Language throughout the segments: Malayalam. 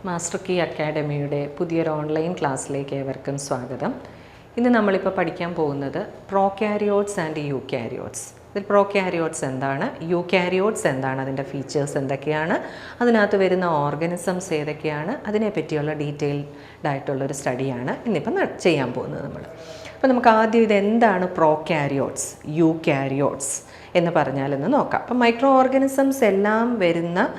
മാസ്റ്റർ കീ അക്കാഡമിയുടെ പുതിയൊരു ഓൺലൈൻ ക്ലാസ്സിലേക്ക് ഏവർക്കും സ്വാഗതം. ഇന്ന് നമ്മളിപ്പോൾ പഠിക്കാൻ പോകുന്നത് പ്രോകാരിയോട്സ് ആൻഡ് യൂകാരിയോട്സ്. ഇതിൽ പ്രോകാരിയോട്സ് എന്താണ്, യൂകാരിയോട്സ് എന്താണ്, അതിൻ്റെ ഫീച്ചേഴ്സ് എന്തൊക്കെയാണ്, അതിനകത്ത് വരുന്ന ഓർഗാനിസംസ് ഏതൊക്കെയാണ്, അതിനെപ്പറ്റിയുള്ള ഡീറ്റെയിൽഡ് ആയിട്ടുള്ളൊരു സ്റ്റഡിയാണ് ഇന്നിപ്പം ചെയ്യാൻ പോകുന്നത് നമ്മൾ. അപ്പോൾ നമുക്ക് ആദ്യം ഇതെന്താണ് പ്രോകാരിയോട്സ്, യൂകാരിയോട്സ് എന്ന് പറഞ്ഞാലെന്ന് നോക്കാം. അപ്പം മൈക്രോ ഓർഗാനിസംസ് എല്ലാം വരുന്ന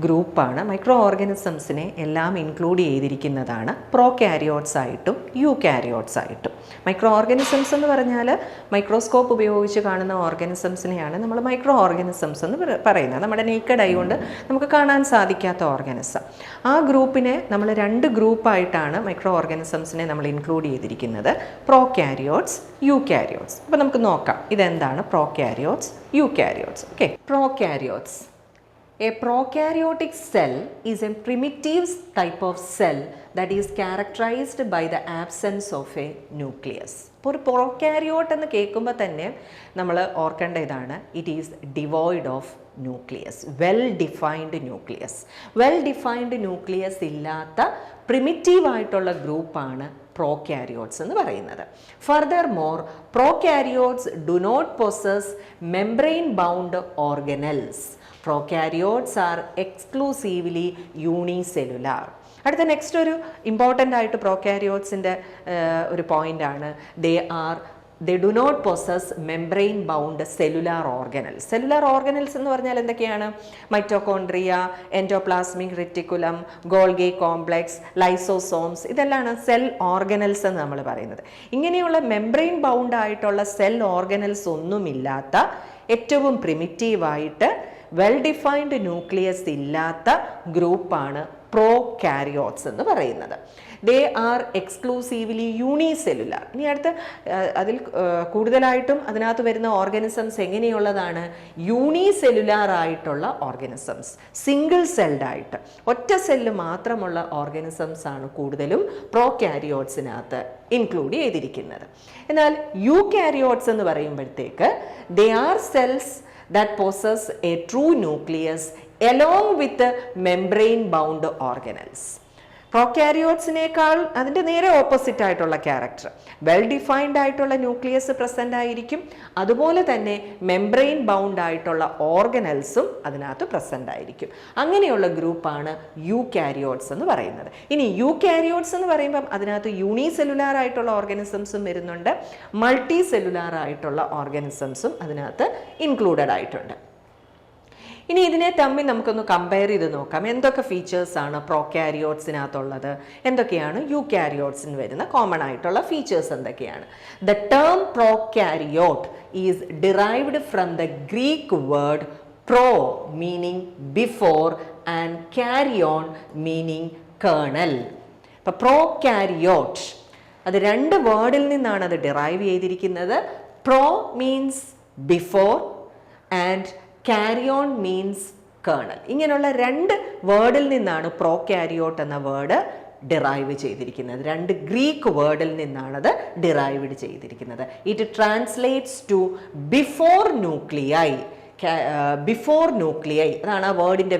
ഗ്രൂപ്പാണ്. മൈക്രോ ഓർഗാനിസംസിനെ എല്ലാം ഇൻക്ലൂഡ് ചെയ്തിരിക്കുന്നതാണ് പ്രോകാരിയോട്സ് ആയിട്ടും യൂകാരിയോട്സ് ആയിട്ടും. മൈക്രോ ഓർഗാനിസംസ് എന്ന് പറഞ്ഞാൽ മൈക്രോസ്കോപ്പ് ഉപയോഗിച്ച് കാണുന്ന ഓർഗാനിസംസിനെയാണ് നമ്മൾ മൈക്രോ ഓർഗാനിസംസ് എന്ന് പറയുന്നത്. നമ്മുടെ നേക്കഡ് ഐ കൊണ്ട് നമുക്ക് കാണാൻ സാധിക്കാത്ത ഓർഗാനിസം. ആ ഗ്രൂപ്പിനെ നമ്മൾ രണ്ട് ഗ്രൂപ്പായിട്ടാണ് മൈക്രോ ഓർഗാനിസംസിനെ നമ്മൾ ഇൻക്ലൂഡ് ചെയ്തിരിക്കുന്നത്, പ്രോകാരിയോട്സ്, യൂകാരിയോട്സ്. അപ്പോൾ നമുക്ക് നോക്കാം ഇതെന്താണ് prokaryotes, eukaryotes. Okay, prokaryotes. A prokaryotic cell is a primitive type of cell that is characterized by the absence of a nucleus. ഇപ്പോൾ ഒരു പ്രോകാരിയോട്ട് എന്ന് കേൾക്കുമ്പോൾ തന്നെ നമ്മൾ ഓർക്കേണ്ട ഇതാണ്, it is devoid of nucleus, well defined nucleus. Well defined nucleus ഇല്ലാത്ത പ്രിമിറ്റീവ് ആയിട്ടുള്ള ഗ്രൂപ്പാണ് പ്രോകാരിയോട്സ് എന്ന് പറയുന്നത്. Further, prokaryotes do not possess membrane bound organelles. Prokaryotes are exclusively unicellular. അടുത്ത നെക്സ്റ്റ് ഒരു ഇമ്പോർട്ടൻ്റ് ആയിട്ട് പ്രോകാരിയോട്സിൻ്റെ ഒരു പോയിൻ്റാണ്, they do not possess membrane bound cellular organelles. Cellular organelles എന്ന് പറഞ്ഞാൽ എന്തൊക്കെയാണ്? Mitochondria, endoplasmic reticulum, Golgi complex, lysosomes, ഇതെല്ലാം സെൽ ഓർഗനൽസ് എന്ന് നമ്മൾ പറയുന്നത്. ഇങ്ങനെയുള്ള മെംബ്രെയിൻ ബൗണ്ട് ആയിട്ടുള്ള സെൽ ഓർഗനൽസ് ഒന്നുമില്ലാത്ത ഏറ്റവും പ്രിമിറ്റീവായിട്ട് വെൽ ഡിഫൈൻഡ് ന്യൂക്ലിയസ് ഇല്ലാത്ത ഗ്രൂപ്പാണ് പ്രോകാരിയോട്സ് എന്ന് പറയുന്നത്. They are exclusively unicellular. ഇനി അടുത്ത് അതിൽ കൂടുതലായിട്ടും അതിനകത്ത് വരുന്ന ഓർഗാനിസംസ് എങ്ങനെയുള്ളതാണ്? യൂണിസെല്ലുലാർ ആയിട്ടുള്ള ഓർഗാനിസംസ്, സിംഗിൾ സെൽഡ് ആയിട്ട് ഒറ്റ സെല്ല് മാത്രമുള്ള ഓർഗാനിസംസ് ആണ് കൂടുതലും പ്രോകാരിയോട്സിനകത്ത് ഇൻക്ലൂഡ് ചെയ്തിരിക്കുന്നത്. എന്നാൽ യൂകാരിയോട്സ് എന്ന് പറയുമ്പോഴത്തേക്ക് they are cells that possess a true nucleus along with the membrane bound organelles. പ്രോകാരിയോട്സിനേക്കാൾ അതിൻ്റെ നേരെ ഓപ്പോസിറ്റ് ആയിട്ടുള്ള ക്യാരക്ടർ, വെൽ ഡിഫൈൻഡ് ആയിട്ടുള്ള ന്യൂക്ലിയസ് പ്രസൻ്റ് ആയിരിക്കും, അതുപോലെ തന്നെ മെംബ്രെയിൻ ബൗണ്ട് ആയിട്ടുള്ള ഓർഗനൽസും അതിനകത്ത് പ്രസൻ്റ് ആയിരിക്കും. അങ്ങനെയുള്ള ഗ്രൂപ്പാണ് യൂകാരിയോട്സ് എന്ന് പറയുന്നത്. ഇനി യൂകാരിയോട്സ് എന്ന് പറയുമ്പം അതിനകത്ത് യൂണിസെല്ലുലാർ ആയിട്ടുള്ള ഓർഗാനിസംസും വരുന്നുണ്ട്, മൾട്ടി സെല്ലുലാർ ആയിട്ടുള്ള ഓർഗാനിസംസും അതിനകത്ത് ഇൻക്ലൂഡഡ് ആയിട്ടുണ്ട്. ഇനി ഇതിനെ തമ്മിൽ നമുക്കൊന്ന് കമ്പയർ ചെയ്ത് നോക്കാം. എന്തൊക്കെ ഫീച്ചേഴ്സാണ് പ്രോകാരിയോട്സിനകത്തുള്ളത്, എന്തൊക്കെയാണ് യൂകാരിയോട്സിന് വരുന്ന കോമൺ ആയിട്ടുള്ള ഫീച്ചേഴ്സ് എന്തൊക്കെയാണ്? The term prokaryote is derived from the Greek word pro meaning before and karyon meaning kernel. ഇപ്പം പ്രോകാരിയോട്ട് അത് രണ്ട് വേർഡിൽ നിന്നാണ് അത് ഡിറൈവ് ചെയ്തിരിക്കുന്നത്. Pro means before and karyon means kernel. ഇങ്ങനെയുള്ള രണ്ട് വേർഡിൽ നിന്നാണ് പ്രോകാരിയോട്ട് എന്ന വേർഡ് ഡിറൈവ് ചെയ്തിരിക്കുന്നത്. രണ്ട് ഗ്രീക്ക് വേർഡിൽ നിന്നാണത് ഡിറൈവ്ഡ് ചെയ്തിരിക്കുന്നത്. It translates to before nuclei. Before nuclei അതാണ് ആ വേർഡിൻ്റെ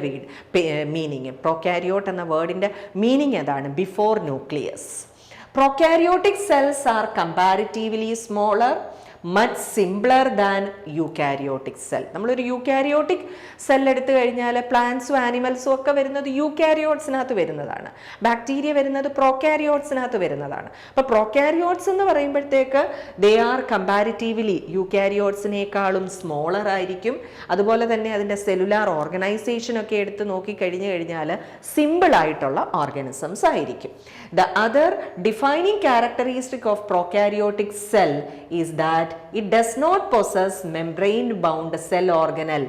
മീനിങ്. പ്രോകാരിയോട്ട് എന്ന വേർഡിൻ്റെ മീനിങ് അതാണ്, before nucleus. Prokaryotic cells are comparatively smaller, much simpler than eukaryotic cell. നമ്മളൊരു യൂകാരിയോട്ടിക് സെൽ എടുത്തു കഴിഞ്ഞാൽ പ്ലാന്റ്സും ആനിമൽസും ഒക്കെ വരുന്നത് യൂകാരിയോട്സിനകത്ത് വരുന്നതാണ്, ബാക്ടീരിയ വരുന്നത് പ്രോകാരിയോട്സിനകത്ത് വരുന്നതാണ്. അപ്പോൾ പ്രോകാരിയോട്സ് എന്ന് പറയുമ്പോഴത്തേക്ക് ദേ ആർ കമ്പാരിറ്റീവ്ലി യൂകാരിയോട്സിനേക്കാളും സ്മോളർ ആയിരിക്കും. അതുപോലെ തന്നെ അതിൻ്റെ സെല്ലുലാർ ഓർഗനൈസേഷനൊക്കെ എടുത്ത് നോക്കിക്കഴിഞ്ഞു കഴിഞ്ഞാൽ സിമ്പിൾ ആയിട്ടുള്ള ഓർഗാനിസംസ് ആയിരിക്കും. The other defining characteristic of prokaryotic cell is that it does not possess membrane bound cell organelle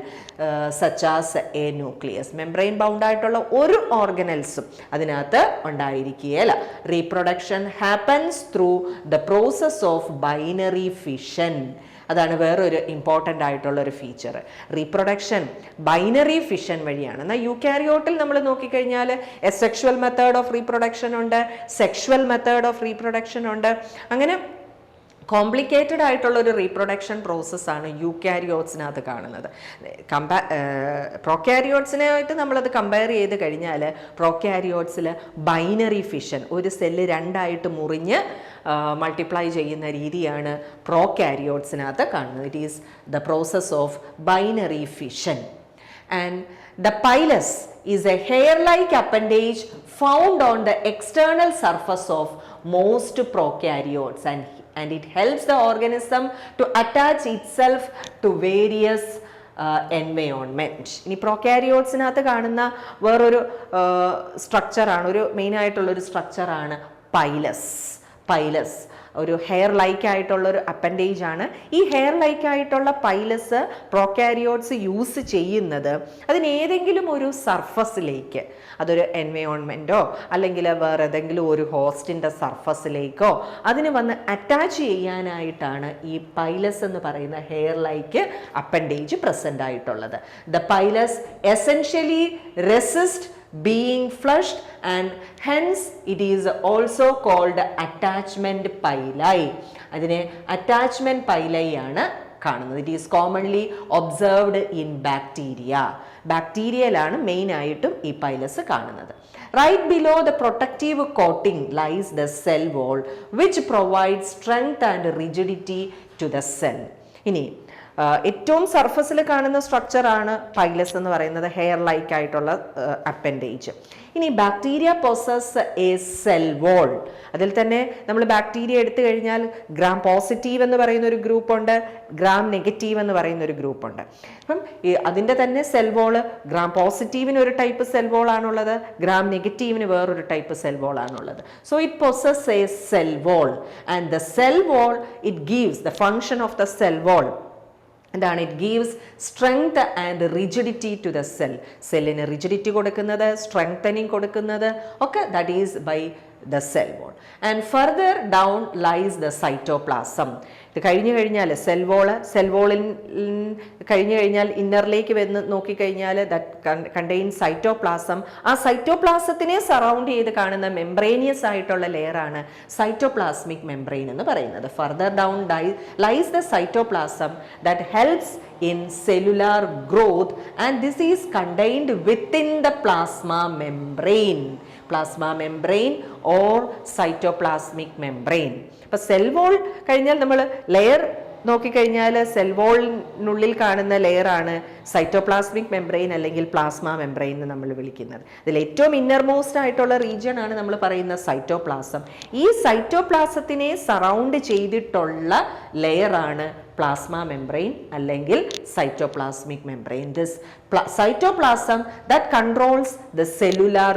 such as a nucleus. membrane bound ആയിട്ടുള്ള ഒരു ഓർഗനൽസും അതിനകത്ത് ഉണ്ടായിരിക്കുകയില്ല. Reproduction happens through the process of binary fission. അതാണ് വേറൊരു ഇമ്പോർട്ടൻ്റ് ആയിട്ടുള്ള ഒരു ഫീച്ചർ. റീപ്രൊഡക്ഷൻ ബൈനറി ഫിഷൻ വഴിയാണ്. എന്നാൽ യൂകാരിയോട്ടിൽ നമ്മൾ നോക്കിക്കഴിഞ്ഞാൽ സെക്ഷുവൽ മെത്തേഡ് ഓഫ് റീപ്രൊഡക്ഷൻ ഉണ്ട്, സെക്ഷുവൽ മെത്തേഡ് ഓഫ് റീപ്രൊഡക്ഷൻ ഉണ്ട്. അങ്ങനെ കോംപ്ലിക്കേറ്റഡ് ആയിട്ടുള്ള ഒരു റീപ്രൊഡക്ഷൻ പ്രോസസ്സാണ് യൂക്കാരിയോട്സിനകത്ത് കാണുന്നത്. പ്രൊക്കാരിയോട്സിനായിട്ട് നമ്മളത് കമ്പയർ ചെയ്ത് കഴിഞ്ഞാൽ പ്രൊക്കാരിയോട്സിൽ ബൈനറി ഫിഷൻ, ഒരു സെല്ല് രണ്ടായിട്ട് മുറിഞ്ഞ് മൾട്ടിപ്ലൈ ചെയ്യുന്ന രീതിയാണ് പ്രൊക്കാരിയോട്സിനകത്ത് കാണുന്നത്. It is the process of binary fission. And the pilus is a hair-like appendage found on the external surface of most prokaryotes, and it helps the organism to attach itself to various environment. ഇനി പ്രൊക്കാരിയോട്സിനകത്ത് കാണുന്ന വേറൊരു സ്ട്രക്ചറാണ്, ഒരു മെയിനായിട്ടുള്ളൊരു സ്ട്രക്ചറാണ് പൈലസ്. ഒരു ഹെയർ ലൈക്ക് ആയിട്ടുള്ളൊരു അപ്പൻഡേജ് ആണ്. ഈ ഹെയർ ലൈക്ക് ആയിട്ടുള്ള പൈലസ് പ്രൊക്കാരിയോട്സ് യൂസ് ചെയ്യുന്നത് അതിനേതെങ്കിലും ഒരു സർഫസിലേക്ക്, അതൊരു എൻവയോൺമെൻറ്റോ അല്ലെങ്കിൽ വേറെ ഏതെങ്കിലും ഒരു ഹോസ്റ്റിൻ്റെ സർഫസിലേക്കോ അതിന് വന്ന് അറ്റാച്ച് ചെയ്യാനായിട്ടാണ് ഈ പൈലസ് എന്ന് പറയുന്ന ഹെയർ ലൈക്ക് അപ്പൻഡേജ് പ്രസൻ്റ് ആയിട്ടുള്ളത്. The pilus essentially resist being flushed, and hence it is also called attachment pili. അതിനെ attachment pili ആണ് കാണുന്നത്. It is commonly observed in ബാക്ടീരിയയിലാണ് മെയിൻ ആയിട്ടും ഈ പൈലസ് കാണുന്നത്. Right below the protective coating lies the cell wall, which provides strength and rigidity to the cell. ഇനി ഏറ്റവും സർഫസിൽ കാണുന്ന സ്ട്രക്ചറാണ് പൈലസ് എന്ന് പറയുന്നത്, ഹെയർ ലൈക്ക് ആയിട്ടുള്ള അപ്പൻഡേജ്. ഇനി bacteria possess a cell wall. അതിൽ തന്നെ നമ്മൾ ബാക്ടീരിയ എടുത്തു കഴിഞ്ഞാൽ ഗ്രാം പോസിറ്റീവ് എന്ന് പറയുന്ന ഒരു ഗ്രൂപ്പുണ്ട്, ഗ്രാം നെഗറ്റീവ് എന്ന് പറയുന്ന ഒരു ഗ്രൂപ്പുണ്ട്. അപ്പം അതിൻ്റെ തന്നെ സെൽ വോള്, ഗ്രാം പോസിറ്റീവിന് ഒരു ടൈപ്പ് സെൽ വോൾ ആണുള്ളത്, ഗ്രാം നെഗറ്റീവിന് വേറൊരു ടൈപ്പ് സെൽ വോൾ ആണുള്ളത്. So it possess a cell wall, and the cell wall it gives the function of the cell wall. എന്താണ്? It gives strength and rigidity to the cell. സെല്ലിന് റിജിഡിറ്റി കൊടുക്കുന്നത്, സ്ട്രെങ്തനിങ് കൊടുക്കുന്നത് ഒക്കെ that is by the cell wall. And further down lies the cytoplasm. ഇത് കഴിഞ്ഞു കഴിഞ്ഞാൽ സെൽ വോളിൽ കഴിഞ്ഞു കഴിഞ്ഞാൽ ഇന്നറിലേക്ക് വന്ന് നോക്കിക്കഴിഞ്ഞാൽ ദാറ്റ് കണ്ടെയ്ൻ സൈറ്റോപ്ലാസം. ആ സൈറ്റോപ്ലാസത്തിനെ സറൗണ്ട് ചെയ്ത് കാണുന്ന മെംബ്രേനിയസ് ആയിട്ടുള്ള ലെയറാണ് സൈറ്റോപ്ലാസ്മിക് മെംബ്രെയിൻ എന്ന് പറയുന്നത്. Further down lies the cytoplasm that helps in cellular growth, and this is contained within the plasma membrane or cytoplasmic membrane. അപ്പോൾ സെൽ വോൾ കഴിഞ്ഞാൽ നമ്മൾ ലെയർ നോക്കിക്കഴിഞ്ഞാൽ സെൽ വോളിനുള്ളിൽ കാണുന്ന ലെയറാണ് സൈറ്റോപ്ലാസ്മിക് മെംബ്രെയിൻ അല്ലെങ്കിൽ പ്ലാസ്മ മെംബ്രെയിൻ എന്ന് നമ്മൾ വിളിക്കുന്നത്. ഇതിൽ ഏറ്റവും ഇന്നർമോസ്റ്റ് ആയിട്ടുള്ള റീജിയൻ ആണ് നമ്മൾ പറയുന്ന സൈറ്റോപ്ലാസം. ഈ സൈറ്റോപ്ലാസത്തിനെ സറൗണ്ട് ചെയ്തിട്ടുള്ള ലെയറാണ് പ്ലാസ്മ മെംബ്രെയിൻ അല്ലെങ്കിൽ cytoplasmic membrane. This cytoplasm that controls the cellular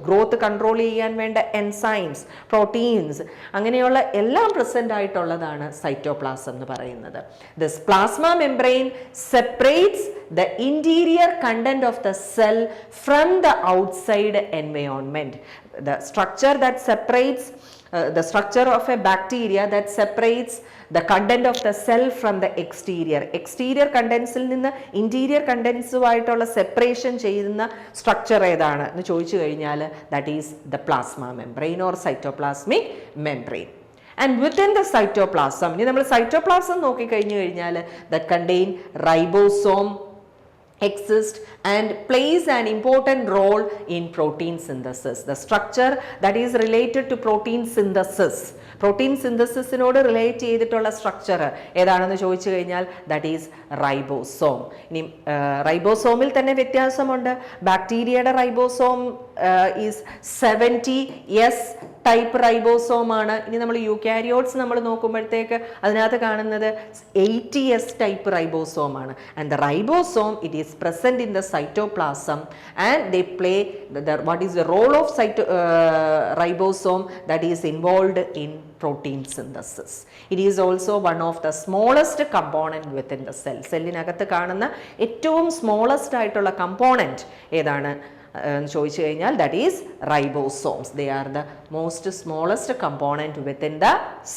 growth control ചെയ്യാൻ വേണ്ട എൻസൈംസ്, പ്രോട്ടീൻസ്, അങ്ങനെയുള്ള എല്ലാം പ്രസന്റ് ആയിട്ടുള്ളതാണ് സൈറ്റോപ്ലാസം എന്ന് പറയുന്നത്. This plasma membrane separates the interior content of the cell from the outside environment. The structure that separates the structure of a bacteria that separates the content of the cell from the exterior contents-ൽ നിന്ന് interior contents-ഉമായിട്ടുള്ള സെപ്പറേഷൻ ചെയ്യുന്ന സ്ട്രക്ചർ ഏതാണ് എന്ന് ചോദിച്ചു കഴിഞ്ഞാൽ that is the plasma membrane or cytoplasmic membrane. And within the cytoplasm, ഇനി നമ്മൾ സൈറ്റോപ്ലാസം നോക്കിക്കഴിഞ്ഞു കഴിഞ്ഞാൽ that contain ribosome exist and plays an important role in protein synthesis. The structure that is related to protein synthesisനോട് റിലേറ്റ് ചെയ്തിട്ടുള്ള സ്ട്രക്ചർ ഏതാണെന്ന് ചോദിച്ചു കഴിഞ്ഞാൽ ദാറ്റ് ഈസ് റൈബോസോം. ഇനി റൈബോസോമിൽ തന്നെ വ്യത്യാസമുണ്ട്. ബാക്ടീരിയയുടെ ribosome is 70S type ribosome ആണ്. ഇനി നമ്മൾ യൂകാരിയോട്സ് നമ്മൾ നോക്കുമ്പോഴത്തേക്ക് അതിനകത്ത് കാണുന്നത് 80S ടൈപ്പ് റൈബോസോം ആണ്. And the ribosome it is present in the cytoplasm and they play what is the role of ribosome that is involved in protein synthesis. It is also one of the smallest component within the cell. സെല്ലിനകത്ത് കാണുന്ന ഏറ്റവും സ്മോളസ്റ്റ് ആയിട്ടുള്ള കമ്പോണന്റ് ഏതാണ് ചോദിച്ചു കഴിഞ്ഞാൽ that is ribosomes. They are the most smallest component within the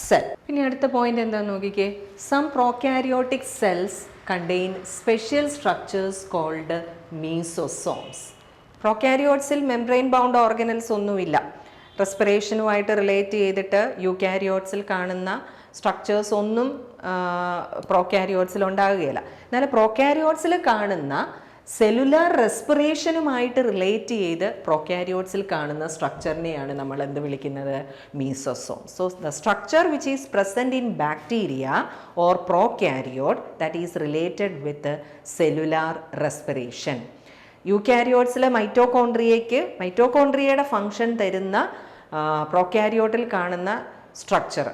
cell. പിന്നെ അടുത്ത പോയിന്റ് എന്താണെന്ന് നോക്കിക്കേ. Some prokaryotic cells contain special structures called mesosomes. പ്രൊക്കാരിയോട്സിൽ മെംബ്രെയിൻ ബൗണ്ട് ഓർഗനൽസ് ഒന്നുമില്ല. റെസ്പിറേഷനുമായിട്ട് റിലേറ്റ് ചെയ്തിട്ട് യൂകാരിയോട്സിൽ കാണുന്ന സ്ട്രക്ചേഴ്സ് ഒന്നും പ്രോകാരിയോട്സിൽ ഉണ്ടാകുകയില്ല. എന്നാൽ പ്രോകാരിയോട്സിൽ കാണുന്ന സെല്ലുലാർ റെസ്പിറേഷനുമായിട്ട് റിലേറ്റ് ചെയ്ത് പ്രോകാരിയോട്സിൽ കാണുന്ന സ്ട്രക്ചറിനെയാണ് നമ്മൾ എന്ത് വിളിക്കുന്നത്? Mesosome. So the structure which is present in bacteria or prokaryote that is related with cellular respiration. യൂകാരിയോട്സിലെ മൈറ്റോകോൺട്രിയയുടെ ഫങ്ഷൻ തരുന്ന പ്രോകാരിയോട്ടിൽ കാണുന്ന സ്ട്രക്ചർ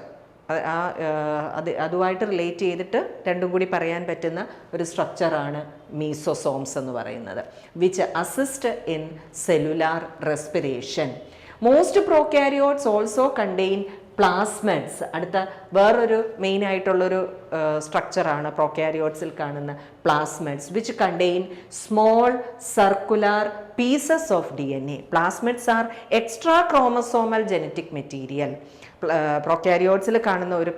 അതുമായിട്ട് റിലേറ്റ് ചെയ്തിട്ട് രണ്ടും കൂടി പറയാൻ പറ്റുന്ന ഒരു സ്ട്രക്ചറാണ് മീസോസോംസ് എന്ന് പറയുന്നത്, which assist in cellular respiration. Most prokaryotes also contain plasmids. അടുത്ത വേറൊരു മെയിൻ ആയിട്ടുള്ളൊരു സ്ട്രക്ചറാണ് പ്രോകാരിയോട്സിൽ കാണുന്ന plasmids, which contain small circular pieces of DNA. Plasmids are extra chromosomal genetic material. പ്രോകാരിയോട്സിൽ കാണുന്ന ഒരു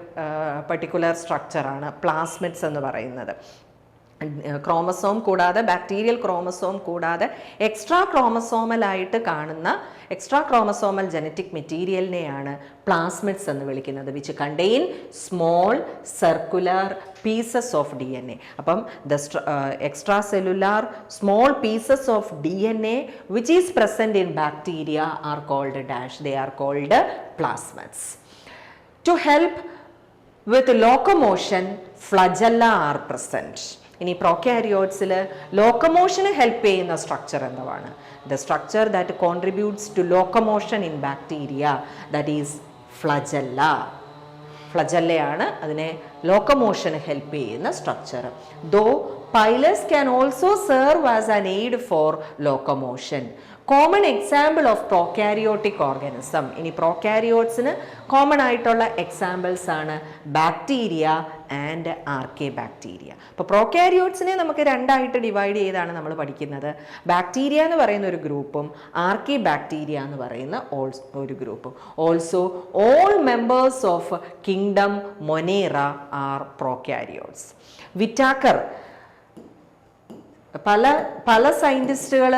പർട്ടിക്കുലർ സ്ട്രക്ചറാണ് പ്ലാസ്മിഡ്സ് എന്ന് പറയുന്നത്. ക്രോമസോം കൂടാതെ, ബാക്ടീരിയൽ ക്രോമസോം കൂടാതെ എക്സ്ട്രാ ക്രോമസോമലായിട്ട് കാണുന്ന എക്സ്ട്രാ ക്രോമസോമൽ ജനറ്റിക് മെറ്റീരിയലിനെയാണ് പ്ലാസ്മിഡ്സ് എന്ന് വിളിക്കുന്നത്, which contain small circular pieces of DNA. അപ്പം the extra cellular small pieces of DNA which is present in bacteria are called dash, they are called plasmids. To help with locomotion flagella are present. ഇനി പ്രോകാരിയോട്സിൽ ലോക്കോമോഷന് ഹെൽപ്പ് ചെയ്യുന്ന സ്ട്രക്ചർ എന്താണ്? The structure that contributes to locomotion in bacteria that is flagella. ഫ്ലജല്ലയാണ് അതിനെ ലോക്കോമോഷന് ഹെൽപ്പ് ചെയ്യുന്ന structure. Though pilus can also serve as an aid for locomotion. Common example of prokaryotic organism. ഇനി പ്രോകാരിയോട്സിന് കോമൺ ആയിട്ടുള്ള എക്സാമ്പിൾസ് ആണ് ബാക്ടീരിയ ആൻഡ് ആർക്കെ ബാക്ടീരിയ. അപ്പോൾ പ്രോകാരിയോട്സിനെ നമുക്ക് രണ്ടായിട്ട് ഡിവൈഡ് ചെയ്താണ് നമ്മൾ പഠിക്കുന്നത്. ബാക്ടീരിയ എന്ന് പറയുന്ന ഒരു ഗ്രൂപ്പും ആർക്കെ ബാക്ടീരിയ എന്ന് പറയുന്ന ഒരു ഗ്രൂപ്പും. Also all members of kingdom monera are prokaryotes. Whittaker പല സയൻറ്റിസ്റ്റുകൾ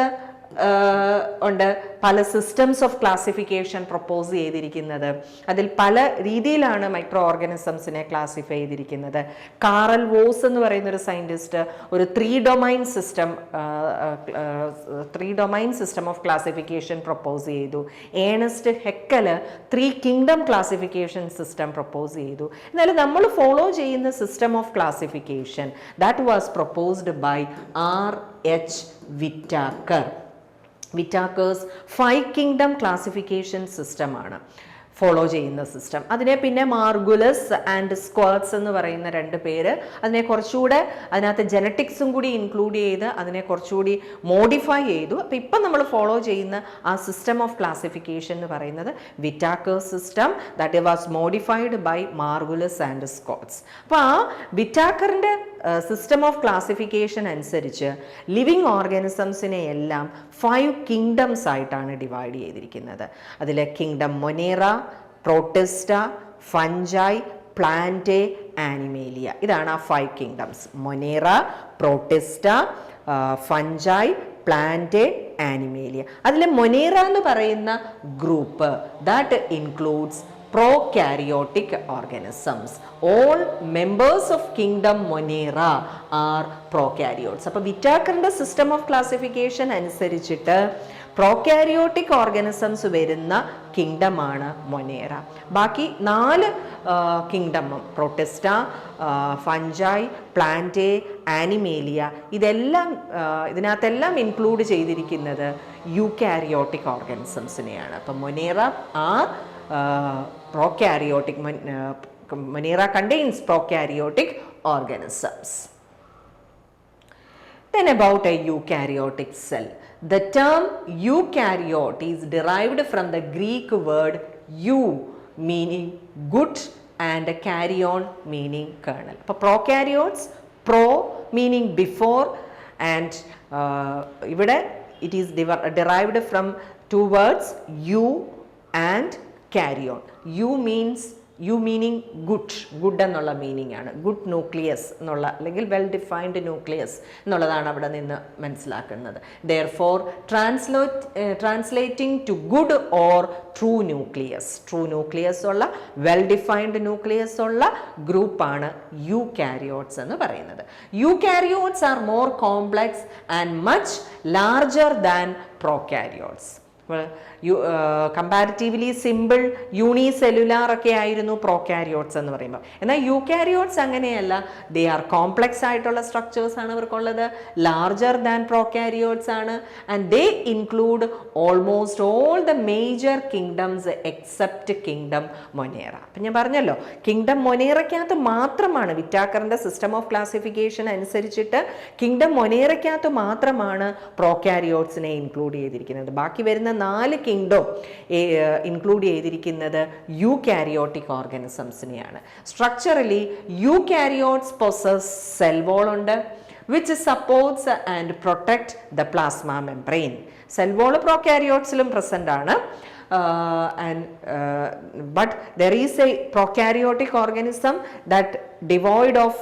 ഉണ്ട് പല സിസ്റ്റംസ് ഓഫ് ക്ലാസിഫിക്കേഷൻ പ്രപ്പോസ് ചെയ്തിരിക്കുന്നത്. അതിൽ പല രീതിയിലാണ് മൈക്രോ ഓർഗാനിസംസിനെ ക്ലാസിഫൈ ചെയ്തിരിക്കുന്നത്. കാറൽ വോസ് എന്ന് പറയുന്ന ഒരു സയൻറ്റിസ്റ്റ് ഒരു three domain system of classification propose ചെയ്തു. Ernst Haeckel 3 kingdom classification system propose ചെയ്തു. എന്നാൽ നമ്മൾ ഫോളോ ചെയ്യുന്ന system of classification that was proposed by R.H. Whittaker. Whittaker's 5 kingdom classification സിസ്റ്റമാണ് ഫോളോ ചെയ്യുന്ന സിസ്റ്റം. അതിനെ പിന്നെ മാർഗുലസ് ആൻഡ് സ്ക്വാർട്സ് എന്ന് പറയുന്ന 2 പേര് അതിനെ കുറച്ചുകൂടെ അതിനകത്ത് ജനറ്റിക്സും കൂടി ഇൻക്ലൂഡ് ചെയ്ത് അതിനെ കുറച്ചുകൂടി മോഡിഫൈ ചെയ്തു. അപ്പം ഇപ്പം നമ്മൾ ഫോളോ ചെയ്യുന്ന ആ സിസ്റ്റം ഓഫ് ക്ലാസിഫിക്കേഷൻ എന്ന് പറയുന്നത് Whittaker's system that was modified by Margulis and Schwartz. അപ്പോൾ ആ വിറ്റാക്കറിൻ്റെ സിസ്റ്റം ഓഫ് ക്ലാസിഫിക്കേഷൻ അനുസരിച്ച് ലിവിങ് ഓർഗാനിസംസിനെ എല്ലാം 5 കിങ്ഡംസ് ആയിട്ടാണ് ഡിവൈഡ് ചെയ്തിരിക്കുന്നത്. അതിൽ kingdom Monera, Protista, fungi, plant, Animalia. ഇതാണ് ആ 5 kingdoms. Monera, Protista, fungi, plant, Animalia. അതിൽ മൊനേറ എന്ന് പറയുന്ന group that includes prokaryotic organisms. All members of kingdom Monera are prokaryotes. അപ്പോൾ വിറ്റാക്കറിൻ്റെ സിസ്റ്റം ഓഫ് ക്ലാസിഫിക്കേഷൻ അനുസരിച്ചിട്ട് പ്രോകാരിയോട്ടിക് ഓർഗാനിസംസ് വരുന്ന കിങ്ഡമാണ് മൊനേറ. ബാക്കി 4 കിങ്ഡമും പ്രോട്ടിസ്റ്റ, ഫഞ്ചൈ, പ്ലാന്റ്, ആനിമേലിയ ഇതിനകത്തെല്ലാം ഇൻക്ലൂഡ് ചെയ്തിരിക്കുന്നത് യൂകാരിയോട്ടിക് ഓർഗാനിസംസിനെയാണ്. അപ്പം Monera are prokaryotic. Monera contains prokaryotic organisms. Then about a eukaryotic cell. The term eukaryote is derived from the Greek word eu meaning good and karyon meaning kernel. For prokaryotes, pro meaning before and it is derived from 2 words eu and carrion. Eu means eu meaning good എന്നുള്ള മീനിങ് ആണ്. ഗുഡ് ന്യൂക്ലിയസ് എന്നുള്ള അല്ലെങ്കിൽ വെൽ ഡിഫൈൻഡ് ന്യൂക്ലിയസ് എന്നുള്ളതാണ് അവിടെ നിന്ന് മനസ്സിലാക്കുന്നത്. Therefore translating to good or true nucleus ഉള്ള വെൽ ഡിഫൈൻഡ് ന്യൂക്ലിയസ് ഉള്ള ഗ്രൂപ്പാണ് യൂകാരിയോട്സ് എന്ന് പറയുന്നത്. Eukaryotes are more complex and much larger than prokaryotes. Comparatively simple unicellular ഒക്കെ ആയിരുന്നു പ്രോകാരിയോട്സ് എന്ന് പറയുമ്പോൾ. എന്നാൽ യൂകാരിയോട്സ് അങ്ങനെയല്ല. ദേ ആർ കോംപ്ലെക്സ് ആയിട്ടുള്ള സ്ട്രക്ചേഴ്സ് ആണ് ഇവർക്കുള്ളത്, ലാർജർ ദാൻ പ്രോകാരിയോട്സ് ആണ്. And they include almost all the major kingdoms except kingdom Monera. അപ്പം ഞാൻ പറഞ്ഞല്ലോ, കിങ്ഡം മൊനേറയ്ക്കകത്ത് മാത്രമാണ് വിറ്റാക്കറിൻ്റെ സിസ്റ്റം ഓഫ് ക്ലാസിഫിക്കേഷൻ അനുസരിച്ചിട്ട് കിങ്ഡം മൊനേറയ്ക്കകത്ത് മാത്രമാണ് പ്രോകാരിയോട്സിനെ ഇൻക്ലൂഡ് ചെയ്തിരിക്കുന്നത്. ബാക്കി വരുന്ന 4 കിങ്ഡം ഇൻക്ലൂഡ് ചെയ്തിരിക്കുന്നത് യൂകാരിയോട്ടിക് ഓർഗാനിസംസിനെയാണ്. Structurally eukaryotes possess cell wall ഉണ്ട്, which supports and protect the plasma membrane. Cell wall പ്രോകാരിയോട്സിലും പ്രസന്റ് ആണ്. But there is a prokaryotic organism that devoid of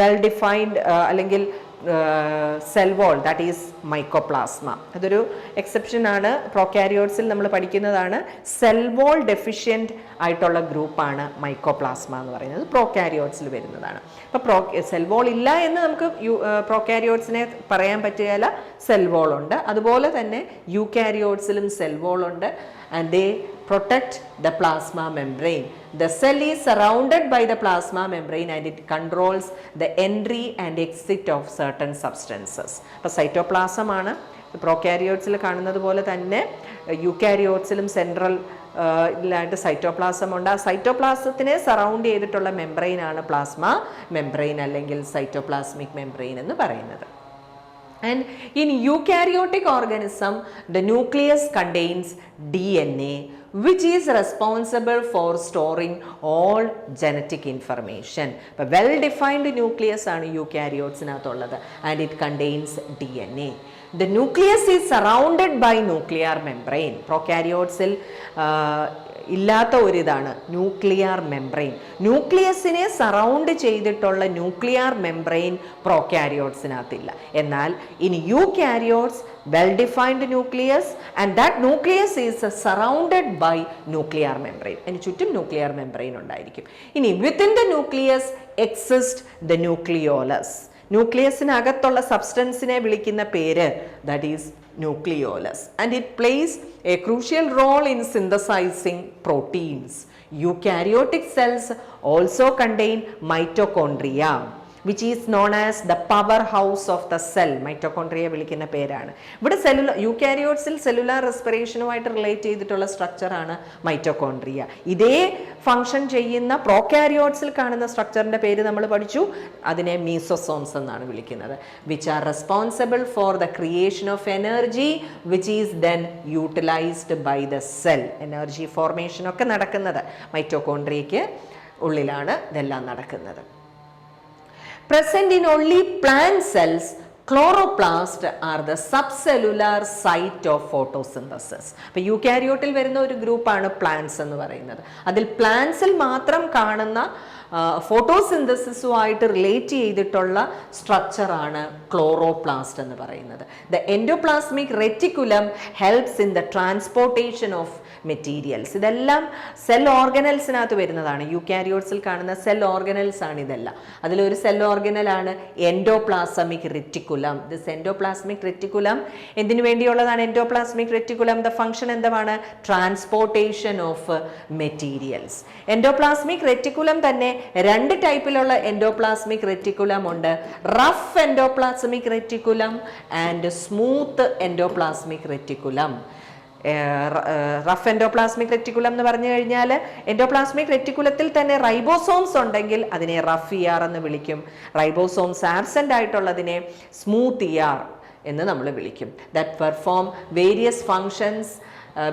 well defined അല്ലെങ്കിൽ cell wall, that is mycoplasma. അതൊരു എക്സെപ്ഷൻ ആണ്. പ്രോകാരിയോട്സിൽ നമ്മൾ പഠിക്കുന്നതാണ്. സെൽ വോൾ ഡെഫിഷ്യൻ്റ് ആയിട്ടുള്ള ഗ്രൂപ്പാണ് മൈക്കോപ്ലാസ്മ എന്ന് പറയുന്നത്. പ്രോകാരിയോട്സിൽ വരുന്നതാണ്. അപ്പോൾ സെൽ വോൾ ഇല്ല എന്ന് നമുക്ക് പ്രോകാരിയോട്സിനെ പറയാൻ പറ്റുകയില്ല. സെൽ വോൾ ഉണ്ട്. അതുപോലെ തന്നെ യൂകാരിയോട്സിലും സെൽ വോൾ ഉണ്ട്. And they protect the plasma membrane. The cell is surrounded by the plasma membrane and it controls the entry and exit of certain substances. അപ്പോൾ സൈറ്റോപ്ലാസം ആണ്. പ്രോകാരിയോട്സിൽ കാണുന്നത് പോലെ തന്നെ യൂകാരിയോട്സിലും സെൻട്രൽ ായിട്ട് സൈറ്റോപ്ലാസം ഉണ്ട്. ആ സൈറ്റോപ്ലാസത്തിനെ സറൗണ്ട് ചെയ്തിട്ടുള്ള മെംബ്രെയിൻ ആണ് പ്ലാസ്മ മെംബ്രെയിൻ അല്ലെങ്കിൽ സൈറ്റോപ്ലാസ്മിക് മെംബ്രെയിൻ എന്ന് പറയുന്നത്. And in eukaryotic organism, the nucleus contains DNA, which is responsible for storing all genetic information. But well-defined nucleus ആണ് eukaryotes-നകത്തുള്ളത്, and it contains DNA. The nucleus is surrounded by nuclear membrane. Prokaryotes-ൽ ഇല്ലാത്ത ഒരിതാണ് ന്യൂക്ലിയർ മെംബ്രെയിൻ. ന്യൂക്ലിയസിനെ സറൗണ്ട് ചെയ്തിട്ടുള്ള ന്യൂക്ലിയർ മെംബ്രെയിൻ പ്രോകാരിയോട്സിനകത്തില്ല. എന്നാൽ in eukaryotes well defined nucleus and that nucleus is surrounded by nuclear membrane. അതിന് ചുറ്റും ന്യൂക്ലിയർ മെംബ്രെയിൻ ഉണ്ടായിരിക്കും. ഇനി within the nucleus exist the nucleolus. ന്യൂക്ലിയസിനകത്തുള്ള സബ്സ്റ്റൻസിനെ വിളിക്കുന്ന പേര് that is nucleolus, and it plays a crucial role in synthesizing proteins. Eukaryotic cells also contain mitochondria, which is known as the powerhouse of the cell. Mitochondria വിളിക്കുന്ന പേരാണ്. ഇവിടെ യൂകാരിയോട്സിൽ സെല്ലുലാർ റെസ്പിറേഷനുമായിട്ട് റിലേറ്റ് ചെയ്തിട്ടുള്ള സ്ട്രക്ചറാണ് മൈറ്റോകോൺട്രിയ. ഇതേ ഫംഗ്ഷൻ ചെയ്യുന്ന പ്രോകാരിയോട്സിൽ കാണുന്ന സ്ട്രക്ചറിൻ്റെ പേര് നമ്മൾ പഠിച്ചു. അതിനെ മീസോസോംസ് എന്നാണ് വിളിക്കുന്നത്. Which are responsible for the creation of energy which is then utilised by the cell. Energy ഫോർമേഷനൊക്കെ നടക്കുന്നത് മൈറ്റോകോൺട്രിയയ്ക്ക് ഉള്ളിലാണ് ഇതെല്ലാം നടക്കുന്നത്. Present in only plant cells, chloroplast are the subcellular site of photosynthesis. അപ്പോൾ യൂകാരിയോട്ടിൽ വരുന്ന ഒരു ഗ്രൂപ്പാണ് പ്ലാന്റ്സ് എന്ന് പറയുന്നത്. അതിൽ പ്ലാന്റ്സിൽ മാത്രം കാണുന്ന ഫോട്ടോസിന്തസിസുമായിട്ട് റിലേറ്റ് ചെയ്തിട്ടുള്ള സ്ട്രക്ചറാണ് ക്ലോറോപ്ലാസ്റ്റ് എന്ന് പറയുന്നത്. The endoplasmic reticulum helps in the transportation of materials. ഇതെല്ലാം സെൽ ഓർഗനൽസിനകത്ത് വരുന്നതാണ്. യൂകാരിയോട്സിൽ കാണുന്ന സെൽ ഓർഗനൽസ് ആണ് ഇതെല്ലാം. അതിലൊരു സെൽ ഓർഗനലാണ് endoplasmic reticulum. This endoplasmic reticulum എന്തിനു വേണ്ടിയുള്ളതാണ്? എൻഡോപ്ലാസ്മിക് റെറ്റിക്കുലം ദ ഫംഗ്ഷൻ എന്താണ്? Transportation of materials. Endoplasmic reticulum തന്നെ 2 ടൈപ്പിലുള്ള എൻഡോപ്ലാസ്മിക് റെറ്റിക്കുലം ഉണ്ട്. Rough endoplasmic reticulum and smooth endoplasmic reticulum. Rough endoplasmic reticulum എന്ന് പറഞ്ഞു കഴിഞ്ഞാൽ എൻഡോപ്ലാസ്മിക് റെറ്റിക്കുലത്തിൽ തന്നെ റൈബോസോംസ് ഉണ്ടെങ്കിൽ അതിനെ റഫ് ഇആർ എന്ന് വിളിക്കും. റൈബോസോംസ് ആബ്സെൻ്റ് ആയിട്ടുള്ളതിനെ സ്മൂത്ത് ഇആർ എന്ന് നമ്മൾ വിളിക്കും. That perform various functions.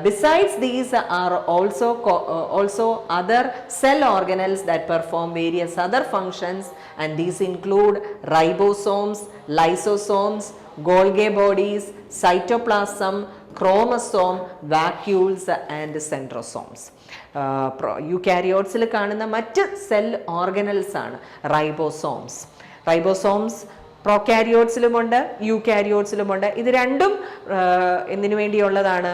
Besides these are also other cell organelles that perform various other functions, and these include ribosomes, lysosomes, Golgi bodies, cytoplasm, chromosome, vacuoles and centrosomes. യൂകാരിയോട്സിൽ കാണുന്ന മറ്റ് സെൽ ഓർഗനൽസ് ആണ് റൈബോസോംസ്. റൈബോസോംസ് പ്രോകാരിയോട്സിലുമുണ്ട്, യൂകാരിയോട്സിലുമുണ്ട്. ഇത് രണ്ടും എന്തിനു വേണ്ടിയുള്ളതാണ്?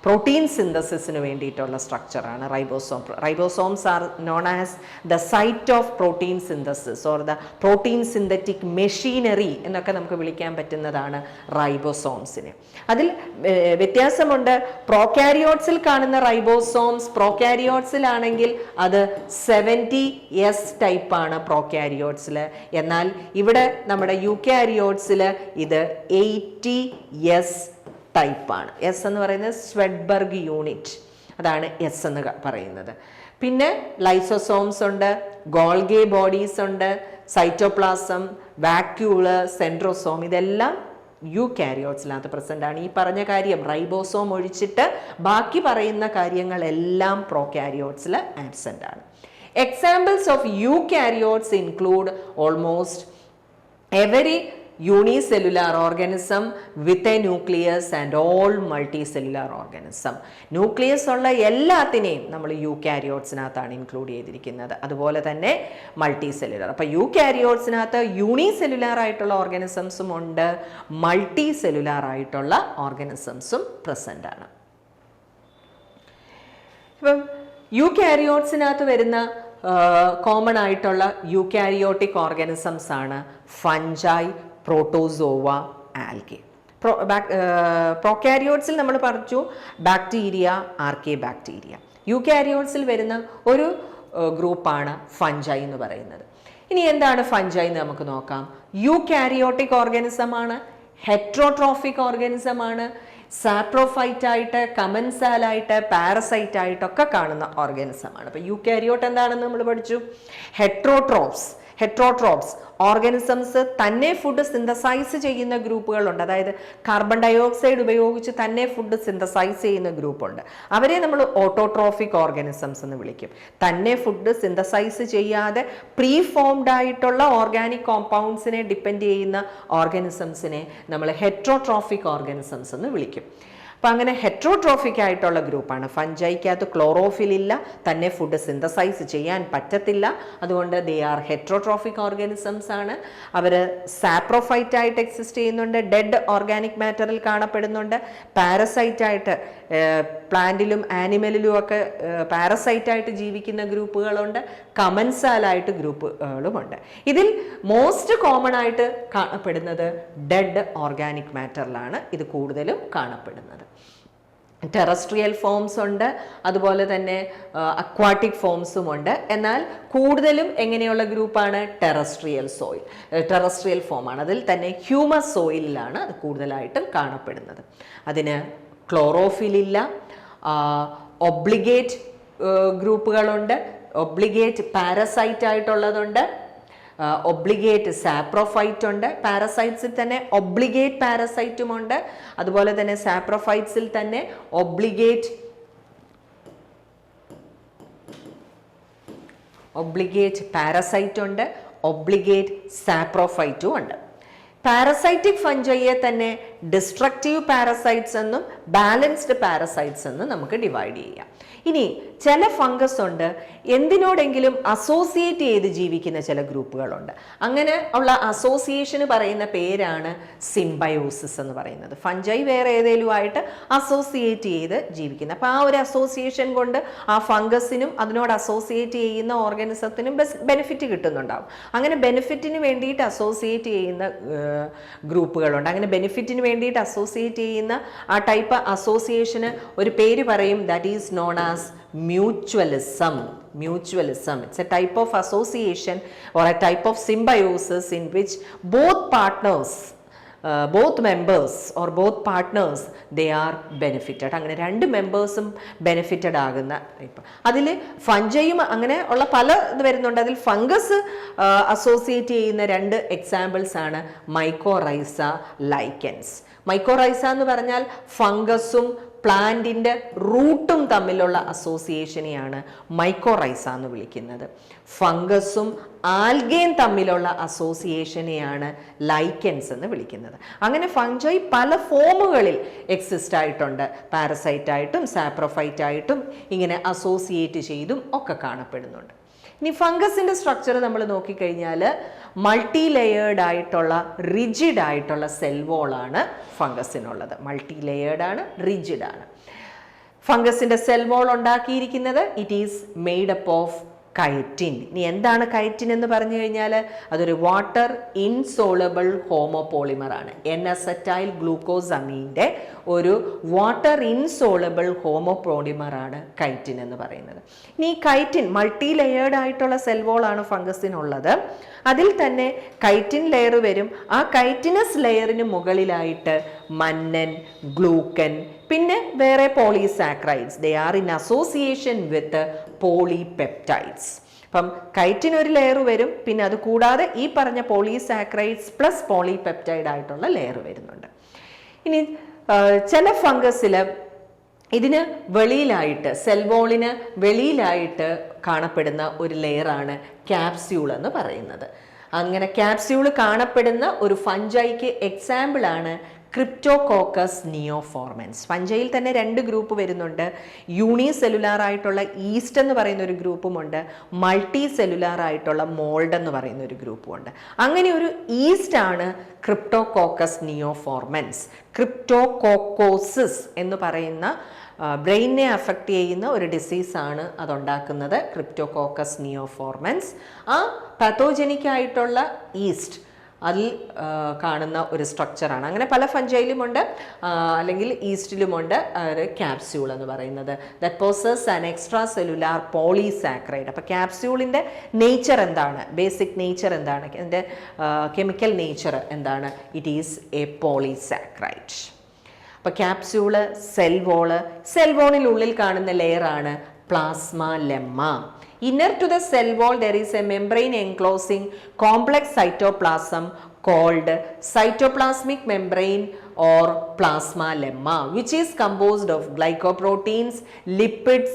പ്രോട്ടീൻ സിന്തസിസിന് വേണ്ടിയിട്ടുള്ള സ്ട്രക്ചറാണ് ribosome. Ribosomes are known as the site of protein synthesis or the protein synthetic machinery എന്നൊക്കെ നമുക്ക് വിളിക്കാൻ പറ്റുന്നതാണ് റൈബോസോംസിന്. അതിൽ വ്യത്യാസമുണ്ട്. പ്രോകാരിയോട്സിൽ കാണുന്ന റൈബോസോംസ് പ്രോകാരിയോട്സിലാണെങ്കിൽ അത് 70S ടൈപ്പാണ് പ്രോകാരിയോട്സിൽ. എന്നാൽ ഇവിടെ നമ്മുടെ യൂകാരിയോട്സിൽ ഇത് 80S ടൈപ്പാണ്. എസ് എന്ന് പറയുന്നത് സ്വെഡ്ബർഗ് യൂണിറ്റ്, അതാണ് എസ് എന്ന് പറയുന്നത്. പിന്നെ ലൈസോസോംസ് ഉണ്ട്, ഗോൾഗെ ബോഡീസ് ഉണ്ട്, സൈറ്റോപ്ലാസം, വാക്യൂള്, സെൻട്രോസോം, ഇതെല്ലാം യൂകാരിയോട്സിനകത്ത് പ്രസന്റ് ആണ്. ഈ പറഞ്ഞ കാര്യം റൈബോസോം ഒഴിച്ചിട്ട് ബാക്കി പറയുന്ന കാര്യങ്ങളെല്ലാം പ്രോകാരിയോട്സിൽ ആബ്സെന്റ് ആണ്. Examples of eukaryotes include almost every unicellular organism with a nucleus and all multicellular organism. Nucleus ഉള്ള എല്ലാത്തിനെയും നമ്മൾ യൂകാരിയോട്സിനകത്താണ് ഇൻക്ലൂഡ് ചെയ്തിരിക്കുന്നത്. അതുപോലെ തന്നെ മൾട്ടി സെല്ലുലാർ. അപ്പോൾ യൂകാരിയോട്സിനകത്ത് യൂണിസെല്ലുലാർ ആയിട്ടുള്ള ഓർഗാനിസംസും ഉണ്ട്, മൾട്ടി സെല്ലുലാർ ആയിട്ടുള്ള ഓർഗാനിസംസും പ്രസന്റ് ആണ്. ഇപ്പം യൂകാരിയോട്സിനകത്ത് വരുന്ന കോമൺ ആയിട്ടുള്ള യൂകാരിയോട്ടിക് ഓർഗാനിസംസ് ആണ് ഫഞ്ചൈ, പ്രോട്ടോസോവ, ആൽഗെ. പ്രോകാരിയോട്സിൽ നമ്മൾ പറഞ്ഞു ബാക്ടീരിയ, ആർക്കെ ബാക്ടീരിയ. യൂകാരിയോട്സിൽ വരുന്ന ഒരു ഗ്രൂപ്പാണ് ഫഞ്ചൈ എന്ന് പറയുന്നത്. ഇനി എന്താണ് ഫഞ്ചൈ എന്ന് നമുക്ക് നോക്കാം. യൂകാരിയോട്ടിക് ഓർഗാനിസം ആണ്, ഹെറ്ററോട്രോഫിക് ഓർഗാനിസം ആണ്, സാപ്രോഫൈറ്റ് ആയിട്ട്, കമൻസാലായിട്ട്, പാരസൈറ്റ് ആയിട്ടൊക്കെ കാണുന്ന ഓർഗാനിസം ആണ്. അപ്പൊ യൂകാരിയോട്ട് എന്താണെന്ന് നമ്മൾ പഠിച്ചു. ഹെറ്ററോട്രോപ്സ് ഓർഗാനിസംസ് തന്നെ ഫുഡ് സിന്തസൈസ് ചെയ്യുന്ന ഗ്രൂപ്പുകളുണ്ട്. അതായത് കാർബൺ ഡയോക്സൈഡ് ഉപയോഗിച്ച് തന്നെ ഫുഡ് സിന്തസൈസ് ചെയ്യുന്ന ഗ്രൂപ്പുണ്ട്. അവരെ നമ്മൾ ഓട്ടോട്രോഫിക് ഓർഗാനിസംസ് എന്ന് വിളിക്കും. തന്നെ ഫുഡ് സിന്തസൈസ് ചെയ്യാതെ പ്രീ ഫോംഡ് ആയിട്ടുള്ള ഓർഗാനിക് കോമ്പൗണ്ട്സിനെ ഡിപ്പെൻഡ് ചെയ്യുന്ന ഓർഗാനിസംസിനെ നമ്മൾ ഹെറ്ററോട്രോഫിക് ഓർഗാനിസംസ് എന്ന് വിളിക്കും. അപ്പം അങ്ങനെ ഹെറ്ററോട്രോഫിക് ആയിട്ടുള്ള ഗ്രൂപ്പാണ്. ഫഞ്ചൈക്കകത്ത് ക്ലോറോഫിൽ ഇല്ല, തന്നെ ഫുഡ് സിന്തസൈസ് ചെയ്യാൻ പറ്റത്തില്ല. അതുകൊണ്ട് ദേ ആർ ഹെറ്ററോട്രോഫിക് ഓർഗാനിസംസ് ആണ്. അവർ സാപ്രോഫൈറ്റ് ആയിട്ട് എക്സിസ്റ്റ് ചെയ്യുന്നുണ്ട്, ഡെഡ് ഓർഗാനിക് മാറ്ററിൽ കാണപ്പെടുന്നുണ്ട്. പാരസൈറ്റ് ആയിട്ട് പ്ലാന്റിലും ആനിമലിലും ഒക്കെ പാരസൈറ്റ് ആയിട്ട് ജീവിക്കുന്ന ഗ്രൂപ്പുകളുണ്ട്, കമൻസാലായിട്ട് ഗ്രൂപ്പുകളുമുണ്ട്. ഇതിൽ മോസ്റ്റ് കോമൺ ആയിട്ട് കാണപ്പെടുന്നത് ഡെഡ് ഓർഗാനിക് മാറ്ററിലാണ് ഇത് കൂടുതലും കാണപ്പെടുന്നത്. ടെറസ്ട്രിയൽ ഫോംസ് ഉണ്ട്, അതുപോലെ തന്നെ അക്വാട്ടിക് ഫോംസും ഉണ്ട്. എന്നാൽ കൂടുതലും എങ്ങനെയുള്ള ഗ്രൂപ്പാണ്? ടെറസ്ട്രിയൽ ഫോമാണ്. അതിൽ തന്നെ ഹ്യൂമസ് സോയിലാണ് അത് കൂടുതലായിട്ടും കാണപ്പെടുന്നത്. അതിന് ക്ലോറോഫിൽ ഇല്ല. ഒബ്ലിഗേറ്റ് ഗ്രൂപ്പുകളുണ്ട്, ഒബ്ലിഗേറ്റ് പാരസൈറ്റ് ആയിട്ടുള്ളതുണ്ട്, ഒബ്ലിഗേറ്റ് സാപ്രോഫൈറ്റ് ഉണ്ട്. പാരസൈറ്റ്സിൽ തന്നെ ഒബ്ലിഗേറ്റ് പാരസൈറ്റും ഉണ്ട്. അതുപോലെ തന്നെ സാപ്രോഫൈറ്റ്സിൽ തന്നെ ഒബ്ലിഗേറ്റ് പാരസൈറ്റ് ഉണ്ട്, ഒബ്ലിഗേറ്റ് സാപ്രോഫൈറ്റും ഉണ്ട്. പാരസൈറ്റിക് ഫഞ്ചൈയെ തന്നെ ഡിസ്ട്രക്റ്റീവ് പാരസൈറ്റ്സ് എന്നും ബാലൻസ്ഡ് പാരസൈറ്റ്സ് എന്നും നമുക്ക് ഡിവൈഡ് ചെയ്യാം. ഇനി ചില ഫംഗസ് ഉണ്ട് എന്തിനോടെങ്കിലും അസോസിയേറ്റ് ചെയ്ത് ജീവിക്കുന്ന ചില ഗ്രൂപ്പുകളുണ്ട്. അങ്ങനെ ഉള്ള അസോസിയേഷന് പറയുന്ന പേരാണ് സിംബയോസിസ് എന്ന് പറയുന്നത്. ഫഞ്ചൈ വേറെ ഏതെങ്കിലും ആയിട്ട് അസോസിയേറ്റ് ചെയ്ത് ജീവിക്കുന്നത്. അപ്പോൾ ആ ഒരു അസോസിയേഷൻ കൊണ്ട് ആ ഫംഗസിനും അതിനോട് അസോസിയേറ്റ് ചെയ്യുന്ന ഓർഗാനിസത്തിനും ബെനിഫിറ്റ് കിട്ടുന്നുണ്ടാവും. അങ്ങനെ ബെനിഫിറ്റിന് വേണ്ടിയിട്ട് അസോസിയേറ്റ് ചെയ്യുന്ന ഗ്രൂപ്പുകളുണ്ട്. അങ്ങനെ ബെനിഫിറ്റിന് വേണ്ടിയിട്ട് അസോസിയേറ്റ് ചെയ്യുന്ന ആ ടൈപ്പ് അസോസിയേഷന് ഒരു പേര് പറയും, that is known as mutualism. It's a type of association or a type of symbiosis in which both members or both partners they are benefited. അങ്ങനെ രണ്ട് മെമ്പേഴ്സും ബെനിഫിറ്റഡ് ആകുന്ന ടൈപ്പ്. അതിൽ ഫഞ്ചയും അങ്ങനെ ഉള്ള പല ഇത് വരുന്നുണ്ട്. അതിൽ ഫംഗസ് അസോസിയേറ്റ് ചെയ്യുന്ന രണ്ട് എക്സാമ്പിൾസ് ആണ് മൈക്കോറൈസ, ലൈക്കൻസ്. മൈക്കോറൈസ എന്ന് പറഞ്ഞാൽ ഫംഗസും പ്ലാന്റിൻ്റെ റൂട്ടും തമ്മിലുള്ള അസോസിയേഷനെയാണ് മൈക്കോറൈസ എന്ന് വിളിക്കുന്നത്. ഫംഗസും ആൽഗയും തമ്മിലുള്ള അസോസിയേഷനെയാണ് ലൈക്കൻസ് എന്ന് വിളിക്കുന്നത്. അങ്ങനെ ഫംഗൈ പല ഫോമുകളിൽ എക്സിസ്റ്റ് ആയിട്ടുണ്ട്. പാരസൈറ്റ് ആയിട്ടും സാപ്രോഫൈറ്റ് ആയിട്ടും ഇങ്ങനെ അസോസിയേറ്റ് ചെയ്തും ഒക്കെ കാണപ്പെടുന്നുണ്ട്. ഇനി ഫംഗസിൻ്റെ സ്ട്രക്ചർ നമ്മൾ നോക്കിക്കഴിഞ്ഞാൽ മൾട്ടി ലെയേർഡ് ആയിട്ടുള്ള റിജിഡ് ആയിട്ടുള്ള സെൽ വോളാണ് ഫംഗസിനുള്ളത്. മൾട്ടി ലെയേർഡ് ആണ്, റിജിഡ് ആണ്. ഫംഗസിൻ്റെ സെൽ വോൾ ഉണ്ടാക്കിയിരിക്കുന്നത് it is made up of chitin. ഇനി എന്താണ് കൈറ്റിൻ എന്ന് പറഞ്ഞു കഴിഞ്ഞാൽ അതൊരു വാട്ടർ ഇൻസോളബിൾ ഹോമോപോളിമർ ആണ്. N-അസറ്റൈൽ ഗ്ലൂക്കോസമീൻ്റെ ഒരു വാട്ടർ ഇൻസോളബിൾ ഹോമോപോളിമർ ആണ് കൈറ്റിൻ എന്ന് പറയുന്നത്. ഇനി ഈ കൈറ്റിൻ മൾട്ടി ലെയേർഡ് ആയിട്ടുള്ള സെൽ വോളാണ് ഫംഗസിനുള്ളത്. അതിൽ തന്നെ കൈറ്റിൻ ലെയർ വരും. ആ കൈറ്റിനസ് ലെയറിന് മുകളിലായിട്ട് മന്നൻ, ഗ്ലൂക്കൻ, പിന്നെ വേറെ polysaccharides. They are in association with polypeptides. അപ്പം കൈറ്റിൻ ഒരു ലെയർ വരും, പിന്നെ അത് കൂടാതെ ഈ പറഞ്ഞ പോളിസാക്രൈഡ്സ് പ്ലസ് പോളിപെപ്റ്റൈഡ് ആയിട്ടുള്ള ലെയർ വരുന്നുണ്ട്. ഇനി ചില ഫംഗസിൽ ഇതിന് വെളിയിലായിട്ട്, സെൽവോളിന് വെളിയിലായിട്ട് കാണപ്പെടുന്ന ഒരു ലെയറാണ് ക്യാപ്സ്യൂൾ എന്ന് പറയുന്നത്. അങ്ങനെ ക്യാപ്സ്യൂൾ കാണപ്പെടുന്ന ഒരു ഫഞ്ചൈക്ക് എക്സാമ്പിളാണ് ക്രിപ്റ്റോകോക്കസ് നിയോഫോർമൻസ്. ഫഞ്ചയിൽ തന്നെ 2 ഗ്രൂപ്പ് വരുന്നുണ്ട്. യൂണി സെല്ലുലാർ ആയിട്ടുള്ള ഈസ്റ്റ് എന്ന് പറയുന്ന ഒരു ഗ്രൂപ്പുമുണ്ട്, മൾട്ടി സെല്ലുലാർ ആയിട്ടുള്ള മോൾഡ് എന്ന് പറയുന്ന ഒരു ഗ്രൂപ്പുമുണ്ട്. അങ്ങനെ ഒരു ഈസ്റ്റ് ആണ് ക്രിപ്റ്റോകോക്കസ് നിയോഫോർമൻസ്. ക്രിപ്റ്റോകോക്കോസിസ് എന്ന് പറയുന്ന ബ്രെയിനെ അഫക്റ്റ് ചെയ്യുന്ന ഒരു ഡിസീസാണ് അതുണ്ടാക്കുന്നത്, ക്രിപ്റ്റോകോക്കസ് നിയോഫോർമൻസ്. ആ പാത്തോജനിക് ആയിട്ടുള്ള ഈസ്റ്റ് അതിൽ കാണുന്ന ഒരു സ്ട്രക്ചറാണ്. അങ്ങനെ പല ഫഞ്ചയിലുമുണ്ട്, അല്ലെങ്കിൽ ഈസ്റ്റിലുമുണ്ട് ഒരു ക്യാപ്സ്യൂൾ എന്ന് പറയുന്നത്. That possess an extra cellular polysaccharide. അപ്പോൾ ക്യാപ്സ്യൂളിൻ്റെ നേച്ചർ എന്താണ്, ബേസിക് നേച്ചർ എന്താണ്, അതിൻ്റെ കെമിക്കൽ നേച്ചർ എന്താണ്? It is a polysaccharide. അപ്പോൾ ക്യാപ്സ്യൂള്, സെൽവോണിനുള്ളിൽ കാണുന്ന ലെയറാണ് plasma lemma. Inner to the cell wall there is a membrane enclosing complex cytoplasm called cytoplasmic membrane or plasma lemma, which is composed of glycoproteins, lipids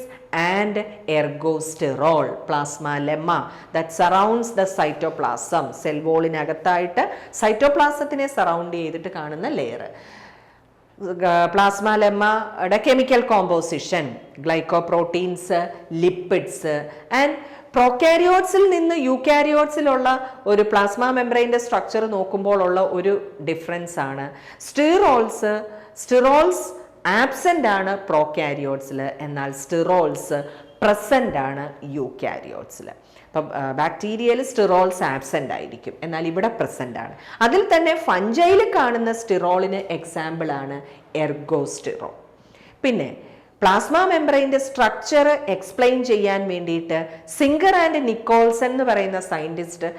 and ergosterol. Plasma lemma that surrounds the cytoplasm. Cell wall inagathayittu cytoplasmine surround ചെയ്തിട്ട് കാണുന്ന ലെയർ. പ്ലാസ്മ ലെമ്മയുടെ chemical composition, glycoproteins, lipids. And പ്രോകാരിയോട്സിൽ നിന്ന് യൂകാരിയോട്സിലുള്ള ഒരു പ്ലാസ്മ മെംബ്രെയിൻ്റെ സ്ട്രക്ചർ നോക്കുമ്പോൾ ഉള്ള ഒരു ഡിഫറൻസ് ആണ് സ്റ്റിറോൾസ് ആബ്സെൻ്റ് ആണ് പ്രോകാരിയോട്സിൽ, എന്നാൽ സ്റ്റിറോൾസ് പ്രസൻ്റ് ആണ് യൂകാരിയോട്സിൽ. അപ്പം ബാക്ടീരിയയിൽ സ്റ്റിറോൾസ് ആബ്സെൻ്റ് ആയിരിക്കും, എന്നാൽ ഇവിടെ പ്രസൻ്റ് ആണ്. അതിൽ തന്നെ ഫഞ്ചൈൽ കാണുന്ന സ്റ്റിറോളിന് എക്സാമ്പിളാണ് എർഗോസ്റ്റിറോൾ. പിന്നെ പ്ലാസ്മ മെംബ്രെയിൻ്റെ സ്ട്രക്ചർ എക്സ്പ്ലെയിൻ ചെയ്യാൻ വേണ്ടിയിട്ട് സിംഗർ ആൻഡ് നിക്കോൾസൺ എന്ന് പറയുന്ന സയൻറ്റിസ്റ്റ്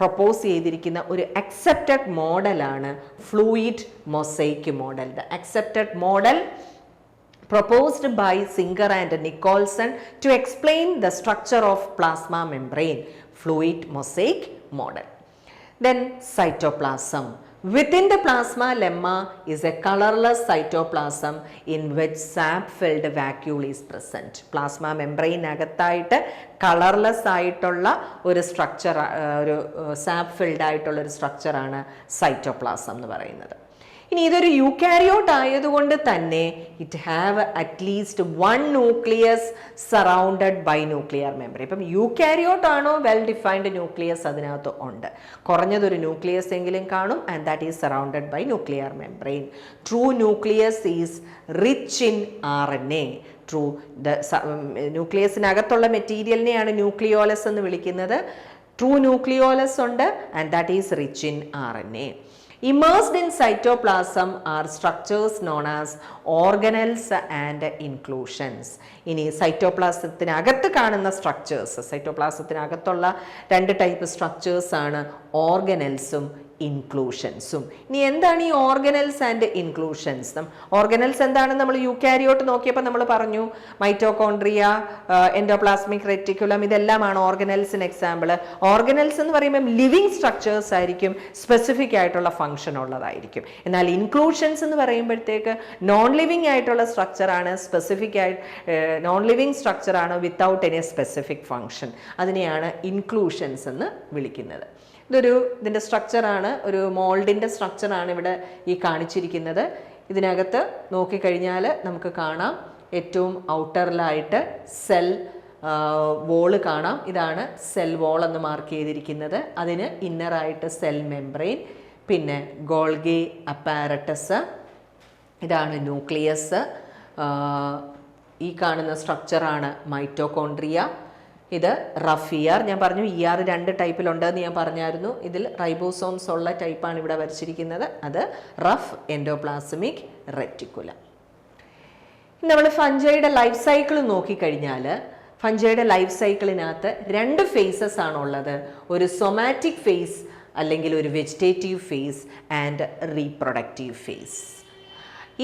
പ്രപ്പോസ് ചെയ്തിരിക്കുന്ന ഒരു അക്സെപ്റ്റഡ് മോഡലാണ് fluid mosaic model. The accepted model proposed by Singer and Nicholson to explain the structure of plasma membrane, fluid mosaic model. Then cytoplasm. Within the plasma lemma is a colorless cytoplasm in which sap-filled vacuole is present. Plasma membrane അകത്തായിട്ട് കളർലെസ് ആയിട്ടുള്ള ഒരു സ്ട്രക്ചർ, ഒരു സാപ്പ് ഫിൽഡ് ആയിട്ടുള്ള ഒരു സ്ട്രക്ചറാണ് സൈറ്റോപ്ലാസം എന്ന് പറയുന്നത്. ഇനി ഇതൊരു യൂകാരിയോട്ട് ആയതുകൊണ്ട് തന്നെ it have at least 1 nucleus surrounded by nuclear membrane. ഇപ്പം യൂകാരിയോട്ട് ആണോ വെൽ ഡിഫൈൻഡ് ന്യൂക്ലിയസ് അതിനകത്ത് ഉണ്ട്, കുറഞ്ഞതൊരു ന്യൂക്ലിയസ് എങ്കിലും കാണും, and that is surrounded by nuclear membrane. True nucleus is rich in RNA. ന്യൂക്ലിയസിനകത്തുള്ള മെറ്റീരിയലിനെയാണ് ന്യൂക്ലിയോലസ് എന്ന് വിളിക്കുന്നത്. ട്രൂ ന്യൂക്ലിയോലസ് ഉണ്ട്, and that is rich in RNA. Immersed in cytoplasm are structures known as organelles and inclusions. ഇനി സൈറ്റോപ്ലാസത്തിനകത്ത് കാണുന്ന സ്ട്രക്ചേഴ്സ്, സൈറ്റോപ്ലാസത്തിനകത്തുള്ള 2 ടൈപ്പ് സ്ട്രക്ചേഴ്സ് ആണ് ഓർഗനൽസും ഇൻക്ലൂഷൻസും. ഇനി എന്താണ് ഈ ഓർഗനൽസ് ആൻഡ് ഇൻക്ലൂഷൻസ്? ഓർഗനൽസ് എന്താണ്? നമ്മൾ യൂക്കാരിയോട്ട് നോക്കിയപ്പോൾ നമ്മൾ പറഞ്ഞു മൈറ്റോകോൺട്രിയ, എൻഡോപ്ലാസ്മിക് റെറ്റിക്കുലം, ഇതെല്ലാമാണ് ഓർഗനൽസിന് എക്സാമ്പിൾ. ഓർഗനൽസ് എന്ന് പറയുമ്പോൾ ലിവിങ് സ്ട്രക്ചേഴ്സ് ആയിരിക്കും, സ്പെസിഫിക് ആയിട്ടുള്ള ഫംഗ്ഷൻ ഉള്ളതായിരിക്കും. എന്നാൽ ഇൻക്ലൂഷൻസ് എന്ന് പറയുമ്പോഴത്തേക്ക് നോൺ ലിവിങ് ആയിട്ടുള്ള സ്ട്രക്ചറാണ്, സ്പെസിഫിക് ആയിട്ട് നോൺ ലിവിങ് സ്ട്രക്ചറാണ് വിത്തൗട്ട് എനി സ്പെസിഫിക് ഫംഗ്ഷൻ. അതിനെയാണ് ഇൻക്ലൂഷൻസ് എന്ന് വിളിക്കുന്നത്. ഇതിൻ്റെ സ്ട്രക്ചറാണ്, ഒരു മോൾഡിൻ്റെ സ്ട്രക്ചറാണ് ഇവിടെ ഈ കാണിച്ചിരിക്കുന്നത്. ഇതിനകത്ത് നോക്കിക്കഴിഞ്ഞാൽ നമുക്ക് കാണാം ഏറ്റവും ഔട്ടറിലായിട്ട് സെൽ വോള് കാണാം. ഇതാണ് സെൽ വോൾ എന്ന് മാർക്ക് ചെയ്തിരിക്കുന്നത്. അതിന് ഇന്നറായിട്ട് സെൽ മെംബ്രെയിൻ, പിന്നെ ഗോൾഗി അപ്പാരറ്റസ്, ഇതാണ് ന്യൂക്ലിയസ്. ഈ കാണുന്ന സ്ട്രക്ചറാണ് മൈറ്റോകോൺട്രിയ. ഇത് റഫിയർ. ഞാൻ പറഞ്ഞു ER 2 ടൈപ്പിലുണ്ടെന്ന് ഞാൻ പറഞ്ഞായിരുന്നു. ഇതിൽ റൈബോസോംസ് ഉള്ള ടൈപ്പാണ് ഇവിടെ വരച്ചിരിക്കുന്നത്. അത് റഫ് എൻഡോപ്ലാസ്മിക് റെറ്റിക്കുലം. നമ്മൾ ഫഞ്ചൈയുടെ ലൈഫ് സൈക്കിൾ നോക്കിക്കഴിഞ്ഞാൽ ഫഞ്ചൈയുടെ ലൈഫ് സൈക്കിളിനകത്ത് 2 ഫേസസ് ആണുള്ളത്. ഒരു സൊമാറ്റിക് ഫേസ് അല്ലെങ്കിൽ ഒരു vegetative phase and reproductive phase.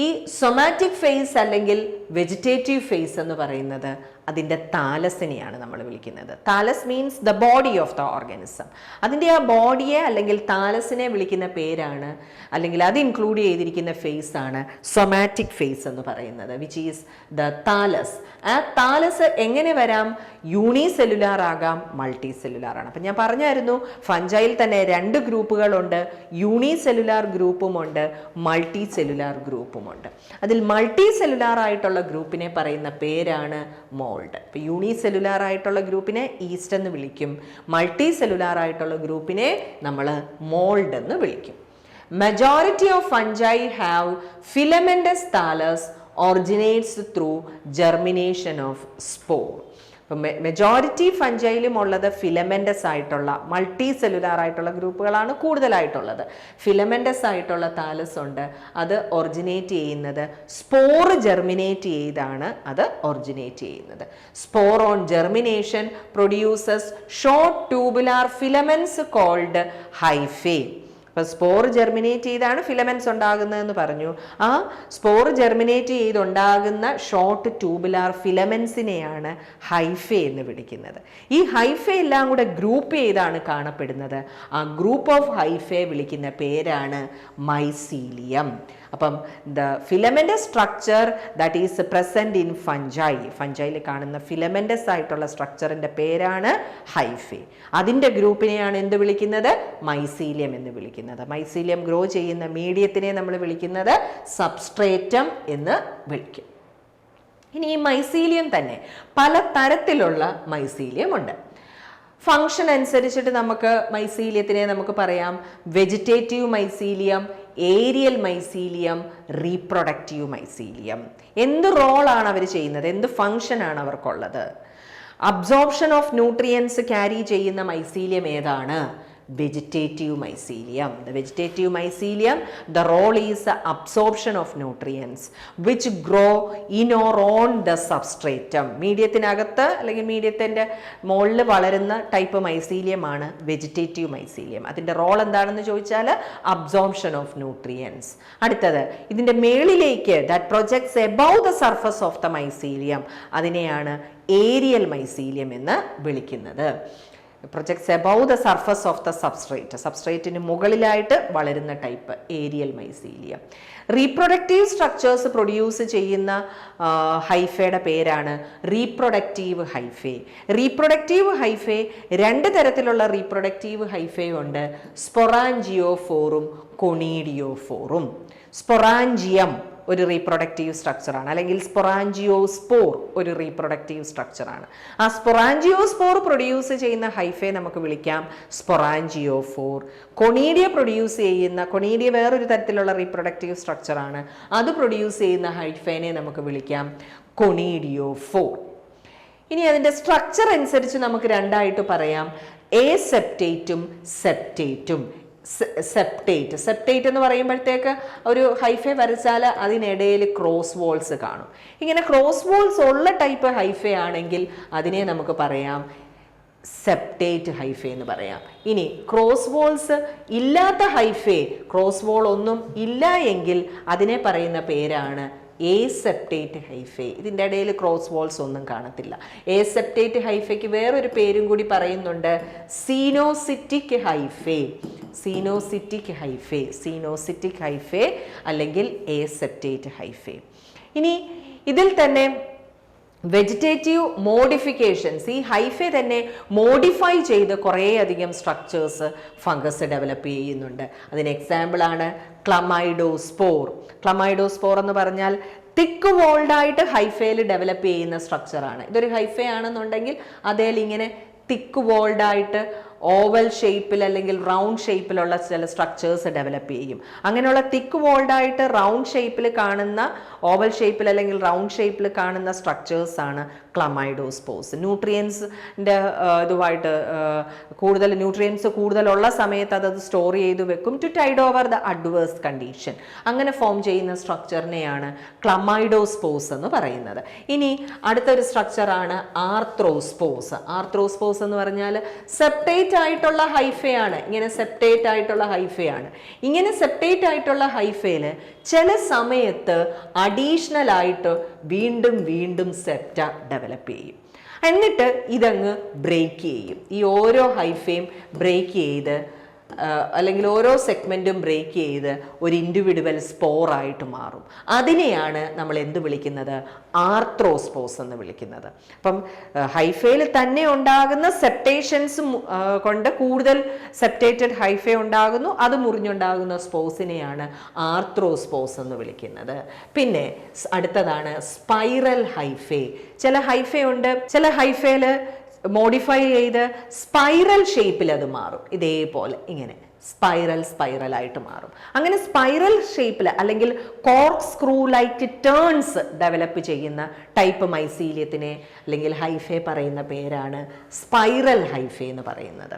ഈ സൊമാറ്റിക് ഫേസ് അല്ലെങ്കിൽ വെജിറ്റേറ്റീവ് ഫേസ് എന്ന് പറയുന്നത് അതിൻ്റെ താലസിനെയാണ് നമ്മൾ വിളിക്കുന്നത്. Thallus means the body of the organism. അതിൻ്റെ ആ ബോഡിയെ അല്ലെങ്കിൽ താലസിനെ വിളിക്കുന്ന പേരാണ്, അല്ലെങ്കിൽ അത് ഇൻക്ലൂഡ് ചെയ്തിരിക്കുന്ന ഫേസ് ആണ് സൊമാറ്റിക് ഫേസ് എന്ന് പറയുന്നത്, വിച്ച് ഈസ് ദ താലസ്. ആ താലസ് എങ്ങനെ വരാം? യൂണിസെല്ലുലാർ ആകാം, മൾട്ടി സെല്ലുലാർ ആണ്. അപ്പം ഞാൻ പറഞ്ഞായിരുന്നു ഫഞ്ചൈൽ തന്നെ 2 ഗ്രൂപ്പുകളുണ്ട്, യൂണിസെല്ലുലാർ ഗ്രൂപ്പുമുണ്ട്, മൾട്ടി സെല്ലുലാർ ഗ്രൂപ്പുമുണ്ട്. അതിൽ മൾട്ടി സെല്ലുലാർ ആയിട്ടുള്ള ഗ്രൂപ്പിനെ പറയുന്ന പേരാണ് മോൾഡ്. ഇപ്പം യൂണിസെല്ലുലാർ ആയിട്ടുള്ള ഗ്രൂപ്പിനെ ഈസ്റ്റ് എന്ന് വിളിക്കും, മൾട്ടി സെല്ലുലാർ ആയിട്ടുള്ള ഗ്രൂപ്പിനെ നമ്മൾ മോൾഡ് എന്ന് വിളിക്കും. Majority of fungi have filamentous thallus originates through germination of spore. Majority ഫഞ്ചൈലും ഉള്ളത് ഫിലമെൻറ്റസ് ആയിട്ടുള്ള മൾട്ടി സെല്ലുലാർ ആയിട്ടുള്ള ഗ്രൂപ്പുകളാണ് കൂടുതലായിട്ടുള്ളത്. ഫിലമെൻറ്റസ് ആയിട്ടുള്ള താലസ് ഉണ്ട്, അത് ഒറിജിനേറ്റ് ചെയ്യുന്നത് സ്പോർ ജെർമിനേറ്റ് ചെയ്താണ് അത് ഒറിജിനേറ്റ് ചെയ്യുന്നത്. Spore on germination produces short tubular filaments called hyphae. അപ്പോൾ സ്പോർ ജെർമിനേറ്റ് ചെയ്താണ് ഫിലമെന്റ്സ് ഉണ്ടാകുന്നതെന്ന് പറഞ്ഞു. ആ സ്പോർ ജെർമിനേറ്റ് ചെയ്തുണ്ടാകുന്ന ഷോർട്ട് ട്യൂബുലാർ ഫിലമെന്റ്സിനെയാണ് ഹൈഫേ എന്ന് വിളിക്കുന്നത്. ഈ ഹൈഫേ എല്ലാം കൂടെ ഗ്രൂപ്പ് ചെയ്താണ് കാണപ്പെടുന്നത്. ആ ഗ്രൂപ്പ് ഓഫ് ഹൈഫേ വിളിക്കുന്ന പേരാണ് മൈസീലിയം. അപ്പം the filamentous structure that is present in fungi, ഫഞ്ചൈയിൽ കാണുന്ന ഫിലമെന്റസ് ആയിട്ടുള്ള സ്ട്രക്ചറിന്റെ പേരാണ് ഹൈഫേ. അതിൻ്റെ ഗ്രൂപ്പിനെയാണ് എന്ത് വിളിക്കുന്നത്? മൈസീലിയം എന്ന് വിളിക്കുന്നത്. മൈസീലിയം ഗ്രോ ചെയ്യുന്ന മീഡിയത്തിനെ നമ്മൾ വിളിക്കുന്നത് സബ്സ്ട്രേറ്റം എന്ന് വിളിക്കും. ഇനി ഈ മൈസീലിയം തന്നെ പല തരത്തിലുള്ള മൈസീലിയം ഉണ്ട്. ഫങ്ഷൻ അനുസരിച്ചിട്ട് നമുക്ക് മൈസീലിയത്തിനെ നമുക്ക് പറയാം vegetative mycelium, aerial mycelium, reproductive mycelium. എന്ത് റോളാണ് അവർ ചെയ്യുന്നത്, എന്ത് ഫങ്ഷനാണ് അവർക്കുള്ളത്? അബ്സോർപ്ഷൻ ഓഫ് ന്യൂട്രിയൻസ് ക്യാരി ചെയ്യുന്ന മൈസീലിയം ഏതാണ്? vegetative mycelium. The vegetative mycelium, the role is the absorption of nutrients which grow in or on the substratum. മീഡിയത്തിനകത്ത് അല്ലെങ്കിൽ മീഡിയത്തിൻ്റെ മുകളിൽ വളരുന്ന ടൈപ്പ് മൈസീലിയം ആണ് വെജിറ്റേറ്റീവ് മൈസീലിയം. അതിൻ്റെ റോൾ എന്താണെന്ന് ചോദിച്ചാൽ അബ്സോർപ്ഷൻ ഓഫ് ന്യൂട്രിയൻസ്. അടുത്തത് ഇതിൻ്റെ മേളിലേക്ക് that projects above the surface of the mycelium, അതിനെയാണ് ഏരിയൽ മൈസീലിയം എന്ന് വിളിക്കുന്നത്. Projects above the surface of the substrate, സബ്സ്ട്രേറ്റിന് മുകളിലായിട്ട് വളരുന്ന type aerial mycelium. Reproductive structures produce ചെയ്യുന്ന ഹൈഫയുടെ പേരാണ് റീപ്രൊഡക്റ്റീവ് ഹൈഫേ. റീപ്രൊഡക്റ്റീവ് ഹൈഫേ 2 തരത്തിലുള്ള റീപ്രൊഡക്റ്റീവ് ഹൈഫേ ഉണ്ട്, സ്പൊറാഞ്ചിയോഫോറും കൊണീഡിയോഫോറും. സ്പൊറാഞ്ചിയം ഒരു റീപ്രൊഡക്റ്റീവ് സ്ട്രക്ചറാണ്, അല്ലെങ്കിൽ സ്പൊറാഞ്ചിയോസ്പോർ ഒരു റീപ്രൊഡക്റ്റീവ് സ്ട്രക്ചറാണ്. ആ സ്പൊറാഞ്ചിയോസ്പോർ പ്രൊഡ്യൂസ് ചെയ്യുന്ന ഹൈഫേ നമുക്ക് വിളിക്കാം സ്പൊറാഞ്ചിയോഫോർ. കൊണീഡിയ പ്രൊഡ്യൂസ് ചെയ്യുന്ന, കൊണീഡിയ വേറൊരു തരത്തിലുള്ള റീപ്രൊഡക്റ്റീവ് സ്ട്രക്ചറാണ്, അത് പ്രൊഡ്യൂസ് ചെയ്യുന്ന ഹൈഫേനെ നമുക്ക് വിളിക്കാം കൊണീഡിയോഫോർ. ഇനി അതിൻ്റെ സ്ട്രക്ചർ അനുസരിച്ച് നമുക്ക് 2ആയിട്ട് പറയാം, എസെപ്റ്റേറ്റും സെപ്റ്റേറ്റും. സെപ്റ്റേറ്റ് എന്ന് പറയുമ്പോഴത്തേക്ക് ഒരു ഹൈഫേ വരച്ചാൽ അതിനിടയിൽ ക്രോസ് വോൾസ് കാണും. ഇങ്ങനെ ക്രോസ് വോൾസ് ഉള്ള ടൈപ്പ് ഹൈഫേ ആണെങ്കിൽ അതിനെ നമുക്ക് പറയാം സെപ്റ്റേറ്റ് ഹൈഫേ എന്ന് പറയാം. ഇനി ക്രോസ് വോൾസ് ഇല്ലാത്ത ഹൈഫേ, ക്രോസ് വോൾ ഒന്നും ഇല്ല എങ്കിൽ അതിനെ പറയുന്ന പേരാണ് ഏസെപ്റ്റേറ്റ് ഹൈഫേ. ഇതിൻ്റെ ഇടയിൽ ക്രോസ് വോൾസ് ഒന്നും കാണത്തില്ല. ഏസെപ്റ്റേറ്റ് ഹൈഫയ്ക്ക് വേറൊരു പേരും കൂടി പറയുന്നുണ്ട്, സീനോസിറ്റിക് ഹൈഫേ. സീനോസിറ്റിക് ഹൈഫേ, സീനോസിറ്റിക് ഹൈഫേ അല്ലെങ്കിൽ ഏസെപ്റ്റേറ്റ് ഹൈഫേ. ഇനി ഇതിൽ തന്നെ വെജിറ്റേറ്റീവ് മോഡിഫിക്കേഷൻസ്, ഈ ഹൈഫേ തന്നെ മോഡിഫൈ ചെയ്ത് കുറേയധികം സ്ട്രക്ചേഴ്സ് ഫംഗസ് ഡെവലപ്പ് ചെയ്യുന്നുണ്ട്. അതിന് എക്സാമ്പിളാണ് ക്ലമൈഡോസ്പോർ. ക്ലമൈഡോസ്പോർ എന്ന് പറഞ്ഞാൽ തിക്ക് വോൾഡായിട്ട് ഹൈഫേയിൽ ഡെവലപ്പ് ചെയ്യുന്ന സ്ട്രക്ചറാണ്. ഇതൊരു ഹൈഫേ ആണെന്നുണ്ടെങ്കിൽ അതേൽ ഇങ്ങനെ തിക്ക് വോൾഡായിട്ട് ഓവൽ ഷേപ്പിൽ അല്ലെങ്കിൽ റൗണ്ട് ഷേപ്പിലുള്ള ചില സ്ട്രക്ചേഴ്സ് ഡെവലപ്പ് ചെയ്യും. അങ്ങനെയുള്ള തിക്ക് വോൾഡായിട്ട് റൗണ്ട് ഷേപ്പിൽ കാണുന്ന, ഓവൽ ഷേപ്പിൽ അല്ലെങ്കിൽ റൗണ്ട് ഷേപ്പിൽ കാണുന്ന സ്ട്രക്ചേഴ്സാണ് ക്ലമൈഡോസ്പോർസ്. ന്യൂട്രിയൻസിൻ്റെ ഇതുമായിട്ട് കൂടുതൽ ന്യൂട്രിയൻസ് കൂടുതലുള്ള സമയത്ത് അത് സ്റ്റോർ ചെയ്ത് വെക്കും to tide over the adverse condition. അങ്ങനെ ഫോം ചെയ്യുന്ന സ്ട്രക്ചറിനെയാണ് ക്ലമൈഡോസ്പോർസ് എന്ന് പറയുന്നത്. ഇനി അടുത്തൊരു സ്ട്രക്ചറാണ് ആർത്രോസ്പോർസ്. ആർത്രോസ്പോർസ് എന്ന് പറഞ്ഞാൽ സെപ്റ്റേറ്റ് ആയിട്ടുള്ള ഹൈഫയാണ്. ഇങ്ങനെ സെപ്റ്റേറ്റ് ആയിട്ടുള്ള ഹൈഫയാണ്. ഇങ്ങനെ സെപ്റ്റേറ്റ് ആയിട്ടുള്ള ഹൈഫയിൽ ചില സമയത്ത് അഡീഷണൽ ആയിട്ട് വീണ്ടും വീണ്ടും സെപ്റ്റ ഡെവലപ്പ് ചെയ്യും. എന്നിട്ട് ഇതങ്ങ് ബ്രേക്ക് ചെയ്യും. ഈ ഓരോ ഹൈഫയും ബ്രേക്ക് ചെയ്ത് അല്ലെങ്കിൽ ഓരോ സെഗ്മെൻറ്റും ബ്രേക്ക് ചെയ്ത് ഒരു ഇൻഡിവിജ്വൽ സ്പോറായിട്ട് മാറും. അതിനെയാണ് നമ്മൾ എന്ത് വിളിക്കുന്നത്? ആർത്രോസ്പോർസ് എന്ന് വിളിക്കുന്നത്. അപ്പം ഹൈഫയിൽ തന്നെ ഉണ്ടാകുന്ന സെപ്റ്റേഷൻസ് കൊണ്ട് കൂടുതൽ സെപ്റ്റേറ്റഡ് ഹൈഫേ ഉണ്ടാകുന്നു. അത് മുറിഞ്ഞുണ്ടാകുന്ന സ്പോർസിനെയാണ് ആർത്രോസ്പോർസ് എന്ന് വിളിക്കുന്നത്. പിന്നെ അടുത്തതാണ് സ്പൈറൽ ഹൈഫേ. ചില ഹൈഫേ ഉണ്ട്, ചില ഹൈഫേയിൽ മോഡിഫൈ ചെയ്ത് സ്പൈറൽ ഷേപ്പിൽ അത് മാറും. ഇതേപോലെ ഇങ്ങനെ സ്പൈറൽ ആയിട്ട് മാറും. അങ്ങനെ സ്പൈറൽ ഷേപ്പിൽ അല്ലെങ്കിൽ cork screw like turns develop ചെയ്യുന്ന ടൈപ്പ് മൈസീലിയത്തിനെ അല്ലെങ്കിൽ ഹൈഫേ പറയുന്ന പേരാണ് സ്പൈറൽ ഹൈഫേ എന്ന് പറയുന്നത്.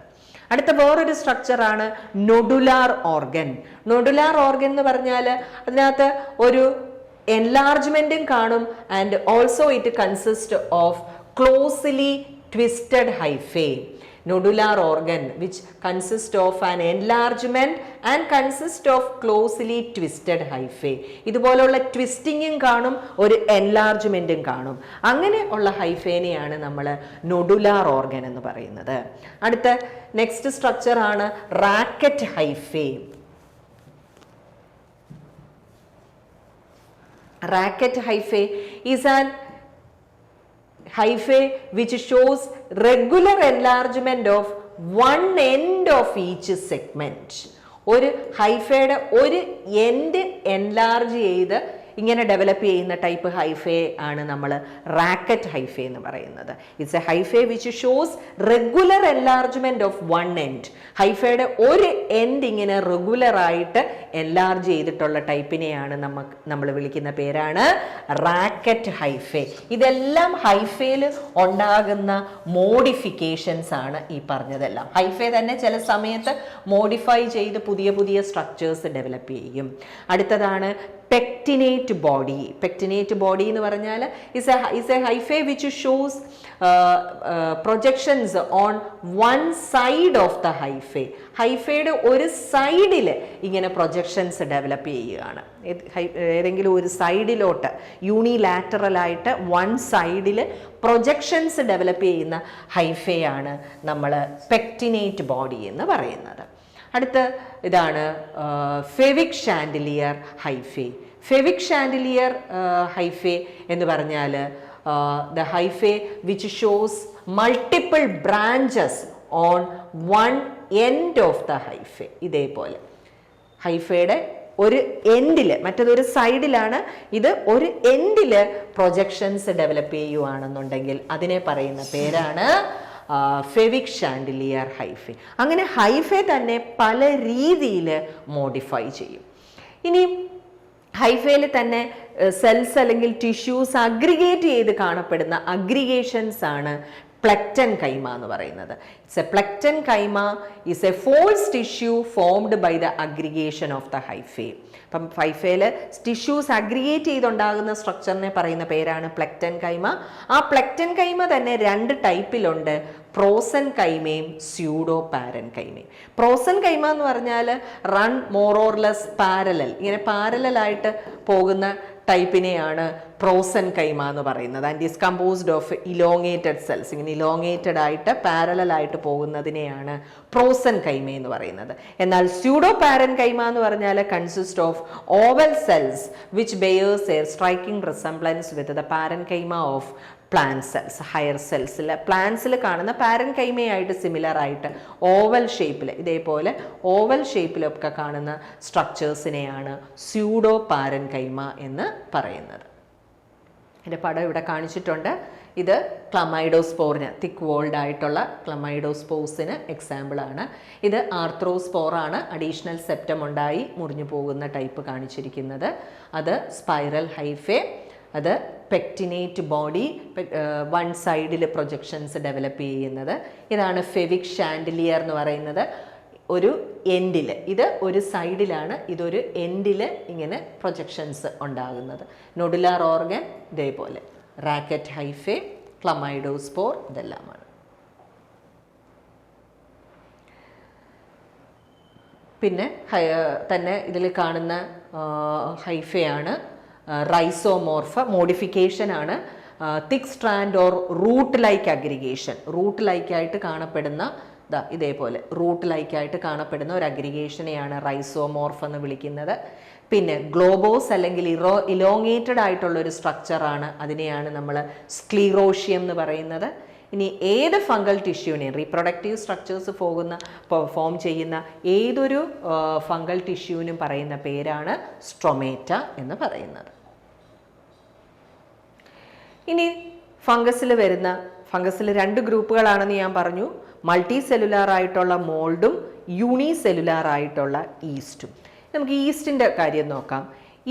അടുത്ത വേറൊരു സ്ട്രക്ചറാണ് നൊഡുലാർ ഓർഗൻ. നൊഡുലാർ ഓർഗൻ എന്ന് പറഞ്ഞാൽ അതിനകത്ത് ഒരു എൻലാർജ്മെന്റും കാണും. And also it consist of closely twisted hyphae. Nodular organ which consists of an enlargement and consists of closely twisted hyphae. ഇതുപോലുള്ള ട്വിസ്റ്റിങ്ങും കാണും, ഒരു എൻലാർജ്മെന്റും കാണും. അങ്ങനെ ഉള്ള ഹൈഫേനെയാണ് നമ്മൾ നൊഡുലാർ ഓർഗൻ എന്ന് പറയുന്നത്. അടുത്ത നെക്സ്റ്റ് സ്ട്രക്ചർ ആണ് racket hyphae. Racket hyphae is an hyphae which shows regular enlargement of one end of each segment. ഒരു ഹൈഫയുടെ ഒരു എൻഡ് എൻലാർജ് ചെയ്ത് ഇങ്ങനെ ഡെവലപ്പ് ചെയ്യുന്ന ടൈപ്പ് ഹൈഫേ ആണ് നമ്മൾ റാക്കറ്റ് ഹൈഫേ എന്ന് പറയുന്നത്. It's a hyphae which shows regular enlargement of one end. ഹൈഫയുടെ ഒരു എൻഡ് ഇങ്ങനെ റെഗുലർ ആയിട്ട് എൻലാർജ് ചെയ്തിട്ടുള്ള ടൈപ്പിനെയാണ് നമ്മൾ വിളിക്കുന്ന പേരാണ് റാക്കറ്റ് ഹൈഫേ. ഇതെല്ലാം ഹൈഫേയിൽ ഉണ്ടാകുന്ന മോഡിഫിക്കേഷൻസ് ആണ് ഈ പറഞ്ഞതെല്ലാം. ഹൈഫേ തന്നെ ചില സമയത്ത് മോഡിഫൈ ചെയ്ത് പുതിയ പുതിയ സ്ട്രക്ചേഴ്സ് ഡെവലപ്പ് ചെയ്യും. അടുത്തതാണ് pectinate body. Pectinate body എന്ന് പറഞ്ഞാൽ is a hyphae which shows projections on one side of the hyphae. ഹൈഫയുടെ ഒരു സൈഡിൽ ഇങ്ങനെ പ്രൊജക്ഷൻസ് ഡെവലപ്പ് ചെയ്യുകയാണ്. ഏതെങ്കിലും ഒരു സൈഡിലോട്ട് യൂണിലാറ്ററലായിട്ട് വൺ സൈഡിൽ പ്രൊജക്ഷൻസ് ഡെവലപ്പ് ചെയ്യുന്ന ഹൈഫയാണ് നമ്മൾ പെക്റ്റിനേറ്റ് ബോഡി എന്ന് പറയുന്നത്. അടുത്ത ഇതാണ് ഫെവിക് ഷാൻഡിലിയർ ഹൈഫേ. ഫെവിക് ഷാൻഡിലിയർ ഹൈഫേ എന്ന് പറഞ്ഞാൽ the hyphae which shows multiple branches on one end of the hyphae. ഇതേപോലെ ഹൈഫയുടെ ഒരു എൻഡിൽ, മറ്റതൊരു സൈഡിലാണ്, ഇത് ഒരു എൻഡിൽ പ്രൊജക്ഷൻസ് ഡെവലപ്പ് ചെയ്യുകയാണെന്നുണ്ടെങ്കിൽ അതിനെ പറയുന്ന പേരാണ് ഫെവിക് ഷാൻഡിലിയർ ഹൈഫേ. അങ്ങനെ ഹൈഫേ തന്നെ പല രീതിയിൽ മോഡിഫൈ ചെയ്യും. ഇനി ഹൈഫേയിൽ തന്നെ സെൽസ് അല്ലെങ്കിൽ ടിഷ്യൂസ് അഗ്രിഗേറ്റ് ചെയ്ത് കാണപ്പെടുന്ന അഗ്രിഗേഷൻസ് ആണ് പ്ലെക്ടൻ കൈമ എന്ന് പറയുന്നത്. It's a plectenchyma is a force tissue formed by the aggregation of the hyphae. അപ്പം ഹൈഫേയിൽ ടിഷ്യൂസ് അഗ്രിഗേറ്റ് ചെയ്തുണ്ടാകുന്ന സ്ട്രക്ചറിനെ പറയുന്ന പേരാണ് പ്ലെക്ടൻ കൈമ. ആ പ്ലെക്ടൻ കൈമ തന്നെ രണ്ട് ടൈപ്പിലുണ്ട്, പ്രോസൻ കൈമയും സ്യൂഡോ പാരൻ കൈമയും. പ്രോസൻ കൈമ എന്ന് പറഞ്ഞാൽ run more or less parallel, ഇങ്ങനെ പാരലായിട്ട് പോകുന്ന ടൈപ്പിനെയാണ് പ്രോസൻ കൈമ എന്ന് പറയുന്നത്. And is composed of elongated cells, ഇങ്ങനെ ഇലോങ്ങേറ്റഡ് ആയിട്ട് പാരലായിട്ട് പോകുന്നതിനെയാണ് പ്രോസൻ കൈമ എന്ന് പറയുന്നത്. എന്നാൽ സ്യൂഡോ പാരൻ കൈമ എന്ന് പറഞ്ഞാൽ consist of oval cells which bears a striking resemblance with the parenchyma of plant cells. Higher സെൽസിൽ പ്ലാന്റ്സിൽ കാണുന്ന പാരൻ കൈമയായിട്ട് സിമിലർ ആയിട്ട് ഓവൽ ഷേപ്പിൽ, ഇതേപോലെ ഓവൽ ഷേപ്പിലൊക്കെ കാണുന്ന സ്ട്രക്ചേഴ്സിനെയാണ് സ്യൂഡോ പാരൻ കൈമ എന്ന് പറയുന്നത്. ഇതിൻ്റെ പടം ഇവിടെ കാണിച്ചിട്ടുണ്ട്. ഇത് ക്ലമൈഡോസ്പോറിന്, തിക്ക് വോൾഡ് ആയിട്ടുള്ള ക്ലമൈഡോസ്പോസിന് എക്സാമ്പിളാണ്. ഇത് ആർത്രോസ്പോറാണ്, അഡീഷണൽ സെപ്റ്റം ഉണ്ടായി മുറിഞ്ഞു പോകുന്ന ടൈപ്പ് കാണിച്ചിരിക്കുന്നത്. അത് സ്പൈറൽ ഹൈഫേ, അത് പെക്റ്റിനേറ്റ് ബോഡി, വൺ സൈഡിൽ പ്രൊജക്ഷൻസ് ഡെവലപ്പ് ചെയ്യുന്നത്. ഇതാണ് ഫെവിക് ഷാൻഡിലിയർ എന്ന് പറയുന്നത്. ഒരു എൻഡിൽ, ഇത് ഒരു സൈഡിലാണ്, ഇതൊരു എൻഡിൽ ഇങ്ങനെ പ്രൊജക്ഷൻസ് ഉണ്ടാകുന്നത്. നൊഡുലാർ ഓർഗൻ ഇതേപോലെ, റാക്കറ്റ് ഹൈഫേ, ക്ലമൈഡോസ്പോർ, ഇതെല്ലാമാണ്. പിന്നെ തന്നെ ഇതിൽ കാണുന്ന ഹൈഫയാണ് റൈസോമോർഫ. മോഡിഫിക്കേഷൻ ആണ് thick strand or root like aggregation. Root ലൈക്കായിട്ട് കാണപ്പെടുന്ന ഇതേപോലെ റൂട്ട് ലൈക്കായിട്ട് കാണപ്പെടുന്ന ഒരു അഗ്രിഗേഷനെയാണ് റൈസോമോർഫ് എന്ന് വിളിക്കുന്നത്. പിന്നെ ഗ്ലോബോസ് അല്ലെങ്കിൽ ഇലോങ്ങേറ്റഡ് ആയിട്ടുള്ള ഒരു സ്ട്രക്ചറാണ്, അതിനെയാണ് നമ്മൾ സ്ക്ലീറോഷ്യം എന്ന് പറയുന്നത്. ഇനി ഏത് ഫംഗൽ ടിഷ്യൂവിനെയും, റീപ്രൊഡക്റ്റീവ് സ്ട്രക്ചേഴ്സ് ഫോം ചെയ്യുന്ന ഏതൊരു ഫംഗൽ ടിഷ്യൂവിനും പറയുന്ന പേരാണ് സ്ട്രൊമേറ്റ എന്ന് പറയുന്നത്. ഇനി ഫംഗസിൽ രണ്ട് ഗ്രൂപ്പുകളാണെന്ന് ഞാൻ പറഞ്ഞു. മൾട്ടി സെല്ലുലാർ ആയിട്ടുള്ള മോൾഡും യൂണി സെല്ലുലാർ ആയിട്ടുള്ള ഈസ്റ്റും. നമുക്ക് ഈസ്റ്റിൻ്റെ കാര്യം നോക്കാം.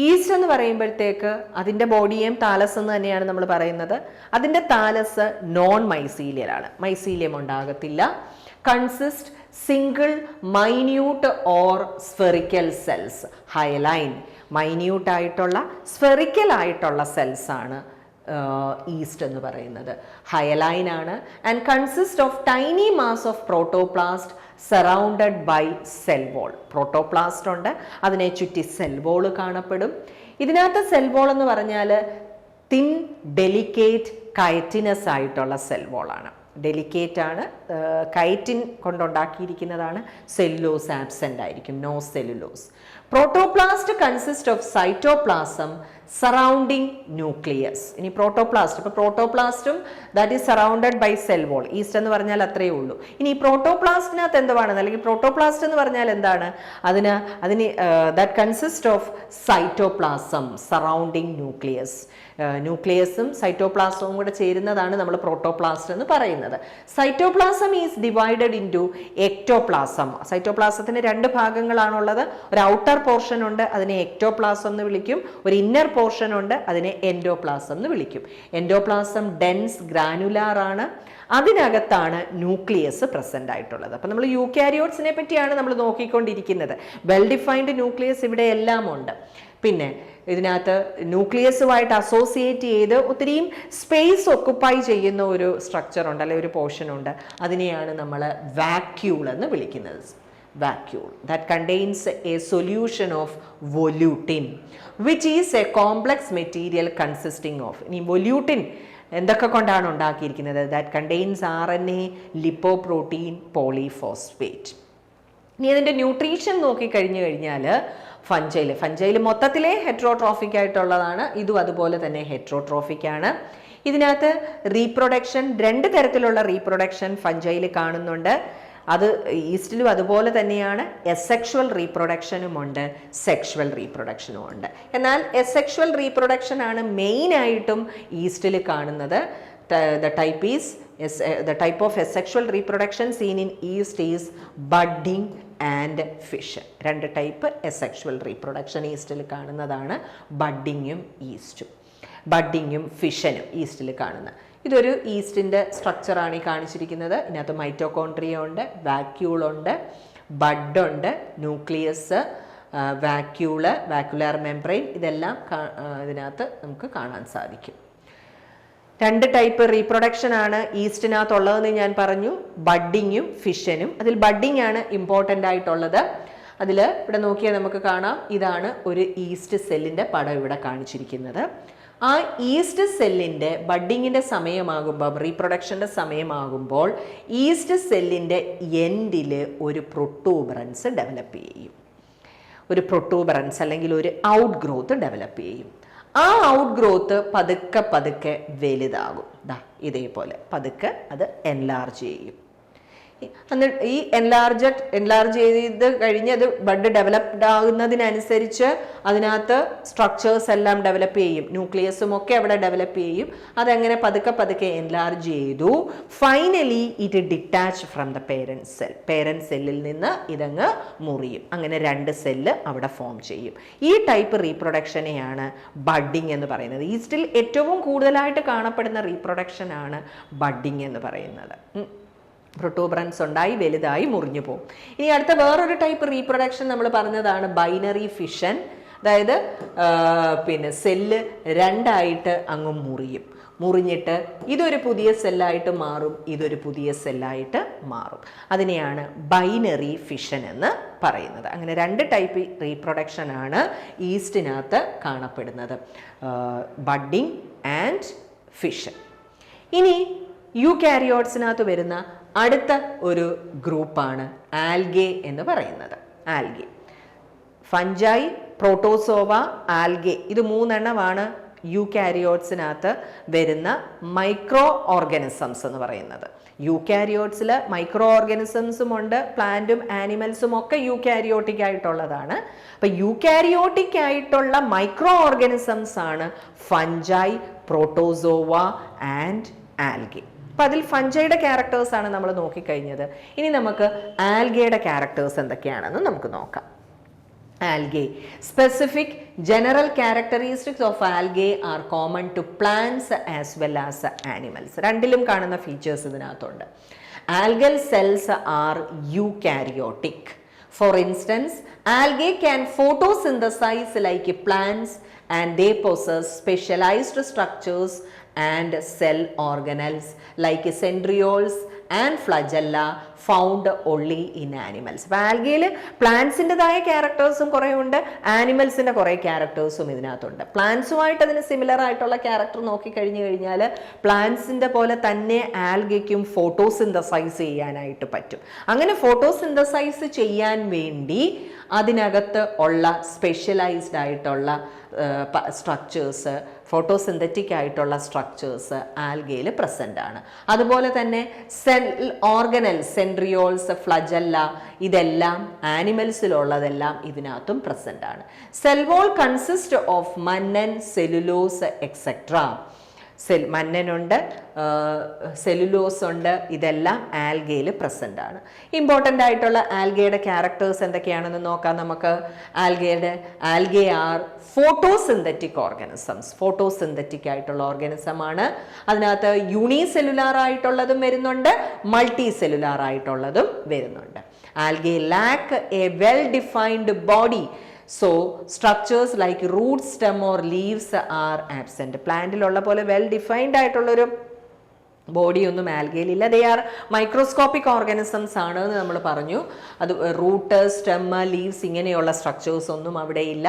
ഈസ്റ്റ് എന്ന് പറയുമ്പോഴത്തേക്ക് അതിൻ്റെ ബോഡിയേം താലസ് എന്ന് തന്നെയാണ് നമ്മൾ പറയുന്നത്. അതിൻ്റെ താലസ് നോൺ മൈസീലിയലാണ്, മൈസീലിയം ഉണ്ടാകത്തില്ല. Consist single minute or spherical cells, hyaline. Minute ആയിട്ടുള്ള സ്ഫെറിക്കൽ ആയിട്ടുള്ള സെൽസാണ് ഈസ്റ്റ് എന്ന് പറയുന്നത്. ഹയലൈൻ ആണ്. And consist of tiny mass of protoplast surrounded by cell wall. Protoplast ഉണ്ട്, അതിനെ ചുറ്റി സെൽ വോൾ കാണപ്പെടും. ഇതിനകത്ത് സെൽ വോൾ എന്ന് പറഞ്ഞാൽ തിൻ ഡെലിക്കേറ്റ് കൈറ്റിനസ് ആയിട്ടുള്ള സെൽ വോളാണ്. ഡെലിക്കേറ്റ് ആണ്, കൈറ്റിൻ കൊണ്ടുണ്ടാക്കിയിരിക്കുന്നതാണ്. സെല്ലുലോസ് ആബ്സെൻ്റ് ആയിരിക്കും, no cellulose. Protoplast consist of cytoplasm surrounding nucleus. ഇനി പ്രോട്ടോപ്ലാസ്റ്റ്, ഇപ്പോൾ പ്രോട്ടോപ്ലാസ്റ്റും that is surrounded by cell wall. Yeast എന്ന് പറഞ്ഞാൽ അത്രയേ ഉള്ളൂ. ഇനി പ്രോട്ടോപ്ലാസ്റ്റിനകത്ത് എന്തുവാണെന്ന്, അല്ലെങ്കിൽ പ്രോട്ടോപ്ലാസ്റ്റ് എന്ന് പറഞ്ഞാൽ എന്താണ്, അതിന് that consist of cytoplasm surrounding nucleus. ന്യൂക്ലിയസും സൈറ്റോപ്ലാസവും കൂടെ ചേരുന്നതാണ് നമ്മൾ പ്രോട്ടോപ്ലാസ്റ്റ് എന്ന് പറയുന്നത്. Cytoplasm is divided into ectoplasm. സൈറ്റോപ്ലാസത്തിന് രണ്ട് ഭാഗങ്ങളാണുള്ളത്. ഒരു ഔട്ടർ പോർഷൻ ഉണ്ട്, അതിനെ എക്ടോപ്ലാസം എന്ന് വിളിക്കും. ഒരു ഇന്നർ പോർഷൻ ഉണ്ട്, അതിനെ എൻഡോപ്ലാസം എന്ന് വിളിക്കും. എൻഡോപ്ലാസം ഡെൻസ് ഗ്രാനുലാർ ആണ്. അതിനകത്താണ് ന്യൂക്ലിയസ് പ്രസന്റ് ആയിട്ടുള്ളത്. അപ്പം നമ്മൾ യൂക്കാരിയോട്സിനെ പറ്റിയാണ് നമ്മൾ നോക്കിക്കൊണ്ടിരിക്കുന്നത്. വെൽ ഡിഫൈൻഡ് ന്യൂക്ലിയസ് ഇവിടെ എല്ലാം ഉണ്ട്. പിന്നെ ഇതിനകത്ത് ന്യൂക്ലിയസുമായിട്ട് അസോസിയേറ്റ് ചെയ്ത് ഒത്തിരിയും സ്പേസ് ഒക്കുപ്പൈ ചെയ്യുന്ന ഒരു സ്ട്രക്ചർ ഉണ്ട്, അല്ലെങ്കിൽ ഒരു പോർഷൻ ഉണ്ട്. അതിനെയാണ് നമ്മൾ വാക്യൂൾ എന്ന് വിളിക്കുന്നത്. Vacuole that contains a solution of volutin which is a complex material consisting of. ഇനി വൊല്യൂട്ടിൻ എന്തൊക്കെ കൊണ്ടാണ് ഉണ്ടാക്കിയിരിക്കുന്നത്? That contains RNA, lipoprotein, polyphosphate. ഇനി അതിൻ്റെ ന്യൂട്രീഷൻ നോക്കിക്കഴിഞ്ഞു കഴിഞ്ഞാൽ ഫഞ്ചൈൽ മൊത്തത്തിലെ ഹെറ്ററോട്രോഫിക് ആയിട്ടുള്ളതാണ്. ഇതും അതുപോലെ തന്നെ ഹെറ്ററോട്രോഫിക് ആണ്. ഇതിനകത്ത് റീപ്രൊഡക്ഷൻ, രണ്ട് തരത്തിലുള്ള റീപ്രൊഡക്ഷൻ ഫഞ്ചൈൽ കാണുന്നുണ്ട്. അത് ഈസ്റ്റിലും അതുപോലെ തന്നെയാണ്. എസെക്ഷുവൽ റീപ്രൊഡക്ഷനും ഉണ്ട്, സെക്ഷുവൽ റീപ്രൊഡക്ഷനും ഉണ്ട്. എന്നാൽ എസെക്ഷുവൽ റീപ്രൊഡക്ഷൻ ആണ് മെയിനായിട്ടും ഈസ്റ്റിൽ കാണുന്നത്. The type of asexual reproduction seen in yeast is budding and fission. രണ്ട് ടൈപ്പ് asexual reproduction ഈസ്റ്റിൽ കാണുന്നതാണ്. ബഡ്ഡിങ്ങും ഫിഷനും ഈസ്റ്റിൽ കാണുന്ന. ഇതൊരു ഈസ്റ്റിൻ്റെ സ്ട്രക്ചറാണ് ഈ കാണിച്ചിരിക്കുന്നത്. ഇതിനകത്ത് മൈറ്റോകോൺട്രിയ ഉണ്ട്, വാക്യൂളുണ്ട്, ബഡ്ഡുണ്ട്, ന്യൂക്ലിയസ്, വാക്യുലാർ മെംബ്രെയിൻ, ഇതെല്ലാം ഇതിനകത്ത് നമുക്ക് കാണാൻ സാധിക്കും. 2 ടൈപ്പ് റീപ്രൊഡക്ഷൻ ആണ് ഈസ്റ്റിനകത്തുള്ളതെന്ന് ഞാൻ പറഞ്ഞു, ബഡ്ഡിങ്ങും ഫിഷനും. അതിൽ ബഡ്ഡിങ് ആണ് ഇമ്പോർട്ടൻ്റ് ആയിട്ടുള്ളത്. അതിൽ ഇവിടെ നോക്കിയാൽ നമുക്ക് കാണാം, ഇതാണ് ഒരു ഈസ്റ്റ് സെല്ലിൻ്റെ പടം ഇവിടെ കാണിച്ചിരിക്കുന്നത്. ആ ഈസ്റ്റ് സെല്ലിൻ്റെ ബഡ്ഡിങ്ങിൻ്റെ സമയമാകുമ്പോൾ, റീപ്രൊഡക്ഷൻ്റെ സമയമാകുമ്പോൾ ഈസ്റ്റ് സെല്ലിൻ്റെ എൻഡിൽ ഒരു പ്രൊട്ടൂബറൻസ് ഡെവലപ്പ് ചെയ്യും. ഒരു പ്രൊട്ടൂബറൻസ് അല്ലെങ്കിൽ ഒരു ഔട്ട് ഗ്രോത്ത് ഡെവലപ്പ് ചെയ്യും. ആ ഔട്ട് ഗ്രോത്ത് പതുക്കെ പതുക്കെ വലുതാകും. ഇതേപോലെ പതുക്കെ അത് എൻലാർജ് ചെയ്യും. എന്നിട്ട് ഈ എൻലാർജ് ചെയ്ത് കഴിഞ്ഞ് അത് ബഡ് ഡെവലപ്ഡ് ആകുന്നതിനനുസരിച്ച് അതിനകത്ത് സ്ട്രക്ചേഴ്സ് എല്ലാം ഡെവലപ്പ് ചെയ്യും, ന്യൂക്ലിയസും ഒക്കെ അവിടെ ഡെവലപ്പ് ചെയ്യും. അതങ്ങനെ പതുക്കെ പതുക്കെ എൻലാർജ് ചെയ്തു. Finally it detach from the parent cell. Parent സെല്ലിൽ നിന്ന് ഇതങ്ങ് മുറിയും. അങ്ങനെ 2 സെല്ല് അവിടെ ഫോം ചെയ്യും. ഈ ടൈപ്പ് റീപ്രൊഡക്ഷനെയാണ് ബഡ്ഡിങ് എന്ന് പറയുന്നത്. ഈസ്റ്റിൽ ഏറ്റവും കൂടുതലായിട്ട് കാണപ്പെടുന്ന റീപ്രൊഡക്ഷൻ ആണ് ബഡ്ഡിങ് എന്ന് പറയുന്നത്. പ്രൊട്ടൂബറൻസ് ഉണ്ടായി വലുതായി മുറിഞ്ഞു പോകും. ഇനി അടുത്ത വേറൊരു ടൈപ്പ് റീപ്രൊഡക്ഷൻ നമ്മൾ പറഞ്ഞതാണ് ബൈനറി ഫിഷൻ. അതായത് സെല്ല് 2ആയിട്ട് അങ്ങ് മുറിഞ്ഞിട്ട് ഇതൊരു പുതിയ സെല്ലായിട്ട് മാറും, ഇതൊരു പുതിയ സെല്ലായിട്ട് മാറും. അതിനെയാണ് ബൈനറി ഫിഷൻ എന്ന് പറയുന്നത്. അങ്ങനെ 2 ടൈപ്പ് റീപ്രൊഡക്ഷൻ ആണ് ഈസ്റ്റിനകത്ത് കാണപ്പെടുന്നത്, ബഡ്ഡിങ് ആൻഡ് ഫിഷൻ. ഇനി യൂകാരിയോട്സിനകത്ത് വരുന്ന അടുത്ത ഒരു ഗ്രൂപ്പാണ് ആൽഗെ എന്ന് പറയുന്നത്. ആൽഗെ, ഫഞ്ചൈ, പ്രോട്ടോസോവ, ആൽഗെ, ഇത് 3 എണ്ണമാണ് യൂകാരിയോട്സിനകത്ത് വരുന്ന മൈക്രോ ഓർഗാനിസംസ് എന്ന് പറയുന്നത്. യൂകാരിയോട്സിൽ മൈക്രോ ഓർഗാനിസംസും ഉണ്ട്, പ്ലാന്റും ആനിമൽസും ഒക്കെ യൂകാരിയോട്ടിക് ആയിട്ടുള്ളതാണ്. അപ്പം യൂകാരിയോട്ടിക് ആയിട്ടുള്ള മൈക്രോ ഓർഗാനിസംസ് ആണ് ഫഞ്ചൈ, പ്രോട്ടോസോവ ആൻഡ് ആൽഗെ. അപ്പം അതിൽ ഫഞ്ചൈയുടെ ക്യാരക്ടേഴ്സ് ആണ് നമ്മൾ നോക്കിക്കഴിഞ്ഞത്. ഇനി നമുക്ക് ആൽഗയുടെ ക്യാരക്ടേഴ്സ് എന്തൊക്കെയാണെന്ന് നമുക്ക് നോക്കാം. Algae, specific general characteristics of algae are common to plants as well as animals. രണ്ടിലും കാണുന്ന ഫീച്ചേഴ്സ് ഇതിനകത്തുണ്ട്. Algal cells are eukaryotic. For instance, algae can photosynthesize like plants and they possess specialized structures and cell organelles like centrioles and flagella found only in animals. അപ്പോൾ ആൽഗയിൽ പ്ലാന്റ്സിൻ്റെതായ ക്യാരക്ടേഴ്സും കുറേ ഉണ്ട്, ആനിമൽസിൻ്റെ കുറേ ക്യാരക്ടേഴ്സും ഇതിനകത്തുണ്ട്. പ്ലാന്റ്സുമായിട്ട് അതിന് സിമിലർ ആയിട്ടുള്ള ക്യാരക്ടർ നോക്കിക്കഴിഞ്ഞു കഴിഞ്ഞാൽ പ്ലാന്റ്സിൻ്റെ പോലെ തന്നെ ആൽഗയ്ക്കും ഫോട്ടോസിന്തസൈസ് ചെയ്യാനായിട്ട് പറ്റും. അങ്ങനെ ഫോട്ടോസിന്തസൈസ് ചെയ്യാൻ വേണ്ടി അതിനകത്ത് ഉള്ള സ്പെഷ്യലൈസ്ഡ് ആയിട്ടുള്ള സ്ട്രക്ചേഴ്സ്, ഫോട്ടോസിന്തറ്റിക് ആയിട്ടുള്ള സ്ട്രക്ചേഴ്സ് ആൽഗയിൽ പ്രസൻ്റ് ആണ്. അതുപോലെ തന്നെ സെൽ ഓർഗനൽ, സെൻട്രിയോൾസ്, ഫ്ലജല്ല, ഇതെല്ലാം ആനിമൽസിലുള്ളതെല്ലാം ഇതിനകത്തും പ്രസൻ്റ് ആണ്. Cell wall consist of mannan, cellulose etcetera. മന്നനുണ്ട്, സെല്ലുലോസ് ഉണ്ട്, ഇതെല്ലാം ആൽഗയിൽ പ്രസൻ്റ് ആണ്. ഇമ്പോർട്ടൻ്റ് ആയിട്ടുള്ള ആൽഗയുടെ ക്യാരക്ടേഴ്സ് എന്തൊക്കെയാണെന്ന് നോക്കാം നമുക്ക്. Algae are photosynthetic organisms. Photosynthetic ആയിട്ടുള്ള ഓർഗാനിസം ആണ്. അതിനകത്ത് യൂണിസെല്ലുലാർ ആയിട്ടുള്ളതും വരുന്നുണ്ട്, മൾട്ടി സെല്ലുലാർ ആയിട്ടുള്ളതും വരുന്നുണ്ട്. Algae lack a well defined body. So structures like root, stem or leaves are absent. പ്ലാന്റിലുള്ള പോലെ വെൽ ഡിഫൈൻഡ് ആയിട്ടുള്ളൊരു ബോഡി ഒന്നും ആൽഗയിലില്ല. ദേ ആർ മൈക്രോസ്കോപ്പിക് ഓർഗാനിസംസ് ആണ് എന്ന് നമ്മൾ പറഞ്ഞു. അത് റൂട്ട്, സ്റ്റെം, ലീവ്സ് ഇങ്ങനെയുള്ള സ്ട്രക്ചേഴ്സ് ഒന്നും അവിടെ ഇല്ല.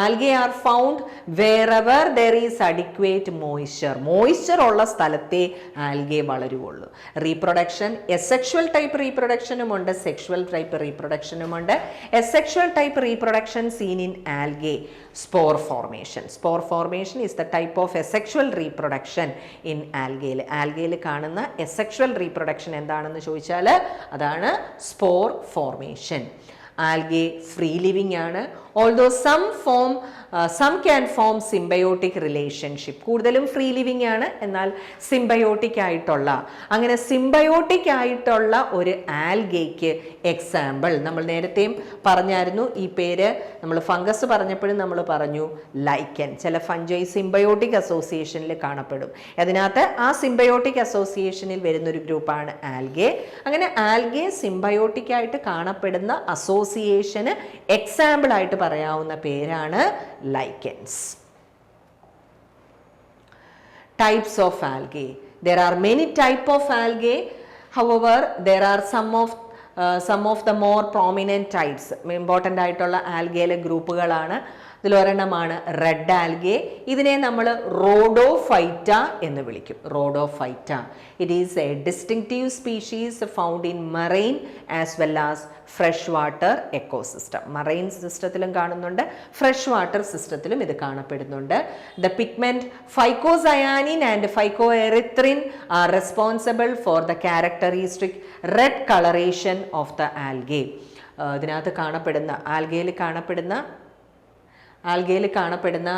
Algae are found wherever there is adequate moisture ഉള്ള സ്ഥലത്തെ ആൽഗെ വളരുകയുള്ളൂ. റീപ്രൊഡക്ഷൻ എസെക്ഷുവൽ ടൈപ്പ് റീപ്രൊഡക്ഷനും ഉണ്ട്, സെക്ഷുവൽ ടൈപ്പ് റീപ്രൊഡക്ഷനും ഉണ്ട്. Asexual type reproduction seen in algae. Spore formation is the type of asexual reproduction in algae. ആൽഗയിൽ കാണുന്ന എസെക്ഷുവൽ റീപ്രൊഡക്ഷൻ എന്താണെന്ന് ചോദിച്ചാൽ അതാണ് spore formation. Algae free living ആണ്. Although some can form symbiotic relationship. കൂടുതലും ഫ്രീ ലിവിങ് ആണ്, എന്നാൽ സിംബയോട്ടിക് ആയിട്ടുള്ള, അങ്ങനെ സിംബയോട്ടിക് ആയിട്ടുള്ള ഒരു ആൽഗയ്ക്ക് എക്സാമ്പിൾ നമ്മൾ നേരത്തെയും പറഞ്ഞായിരുന്നു. ഈ പേര് നമ്മൾ ഫംഗസ് പറഞ്ഞപ്പോഴും നമ്മൾ പറഞ്ഞു ലൈക്കൻ. ചില ഫഞ്ചൈ സിംബയോട്ടിക് അസോസിയേഷനിൽ കാണപ്പെടും. അതിനകത്ത് ആ സിംബയോട്ടിക് അസോസിയേഷനിൽ വരുന്നൊരു ഗ്രൂപ്പാണ് ആൽഗെ. അങ്ങനെ ആൽഗെ സിംബയോട്ടിക് ആയിട്ട് കാണപ്പെടുന്ന അസോസിയേഷന് എക്സാമ്പിൾ ആയിട്ട് പറയാവുന്ന പേരാണ് lichens. types of algae. There are many types of algae. However, there are some of the more prominent types. Important ആയിട്ടുള്ള ആൽഗയിലെ ഗ്രൂപ്പുകളാണ്. ഇതിലൊരെണ്ണമാണ് റെഡ് ആൽഗെ. ഇതിനെ നമ്മൾ റോഡോഫൈറ്റ എന്ന് വിളിക്കും. Rhodophyta. It is a distinctive species found in marine as well as fresh water ecosystem. Marine സിസ്റ്റത്തിലും കാണുന്നുണ്ട്, ഫ്രഷ് വാട്ടർ സിസ്റ്റത്തിലും ഇത് കാണപ്പെടുന്നുണ്ട്. The pigment phycocyanin and phycoerythrin are responsible for the characteristic red colouration of the algae. ഇതിനകത്ത് കാണപ്പെടുന്ന ആൽഗയിൽ കാണപ്പെടുന്ന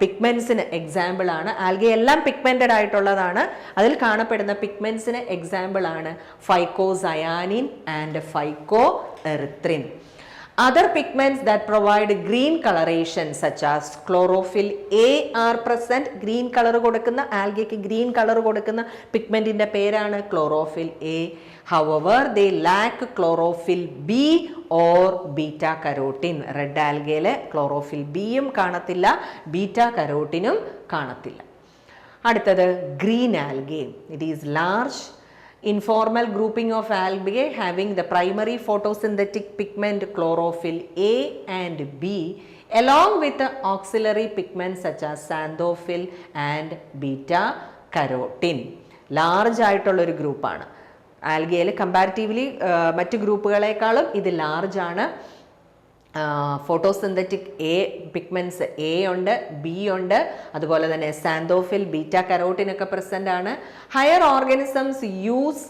പിഗ്മെന്റ്സിന് എക്സാമ്പിൾ ആണ്. ആൽഗെ എല്ലാം പിഗ്മെന്റഡ് ആയിട്ടുള്ളതാണ്. അതിൽ കാണപ്പെടുന്ന പിഗ്മെന്റ്സിന് എക്സാമ്പിൾ ആണ് phycocyanin and phycoerythrin. Other pigments that provide green coloration such as chlorophyll A are present. Green color കൊടുക്കുന്ന ആൽഗയ്ക്ക് green color കൊടുക്കുന്ന പിഗ്മെന്റിന്റെ പേരാണ് chlorophyll A. However, they lack chlorophyll B or beta carotene. റെഡ് ആൽഗയിലെ chlorophyll Bയും കാണത്തില്ല, ബീറ്റ കരോട്ടിനും കാണത്തില്ല. അടുത്തത് green algae. It is large informal grouping of algae having the primary photosynthetic pigment chlorophyll A and B along with the auxiliary pigments such as xanthophyll and beta carotene. Large ആയിട്ടുള്ള ഒരു ഗ്രൂപ്പാണ്. ആൽഗയിൽ കമ്പാരിറ്റീവ്ലി മറ്റ് ഗ്രൂപ്പുകളെക്കാളും ഇത് ലാർജ് ആണ്. ഫോട്ടോസിന്തറ്റിക് എ പിഗ്മെന്റ്സ് എ ഉണ്ട്, ബി ഉണ്ട്, അതുപോലെ തന്നെ സാന്തോഫിൽ, ബീറ്റ കരോട്ടിൻ ഒക്കെ പ്രസന്റ് ആണ്. Higher organisms use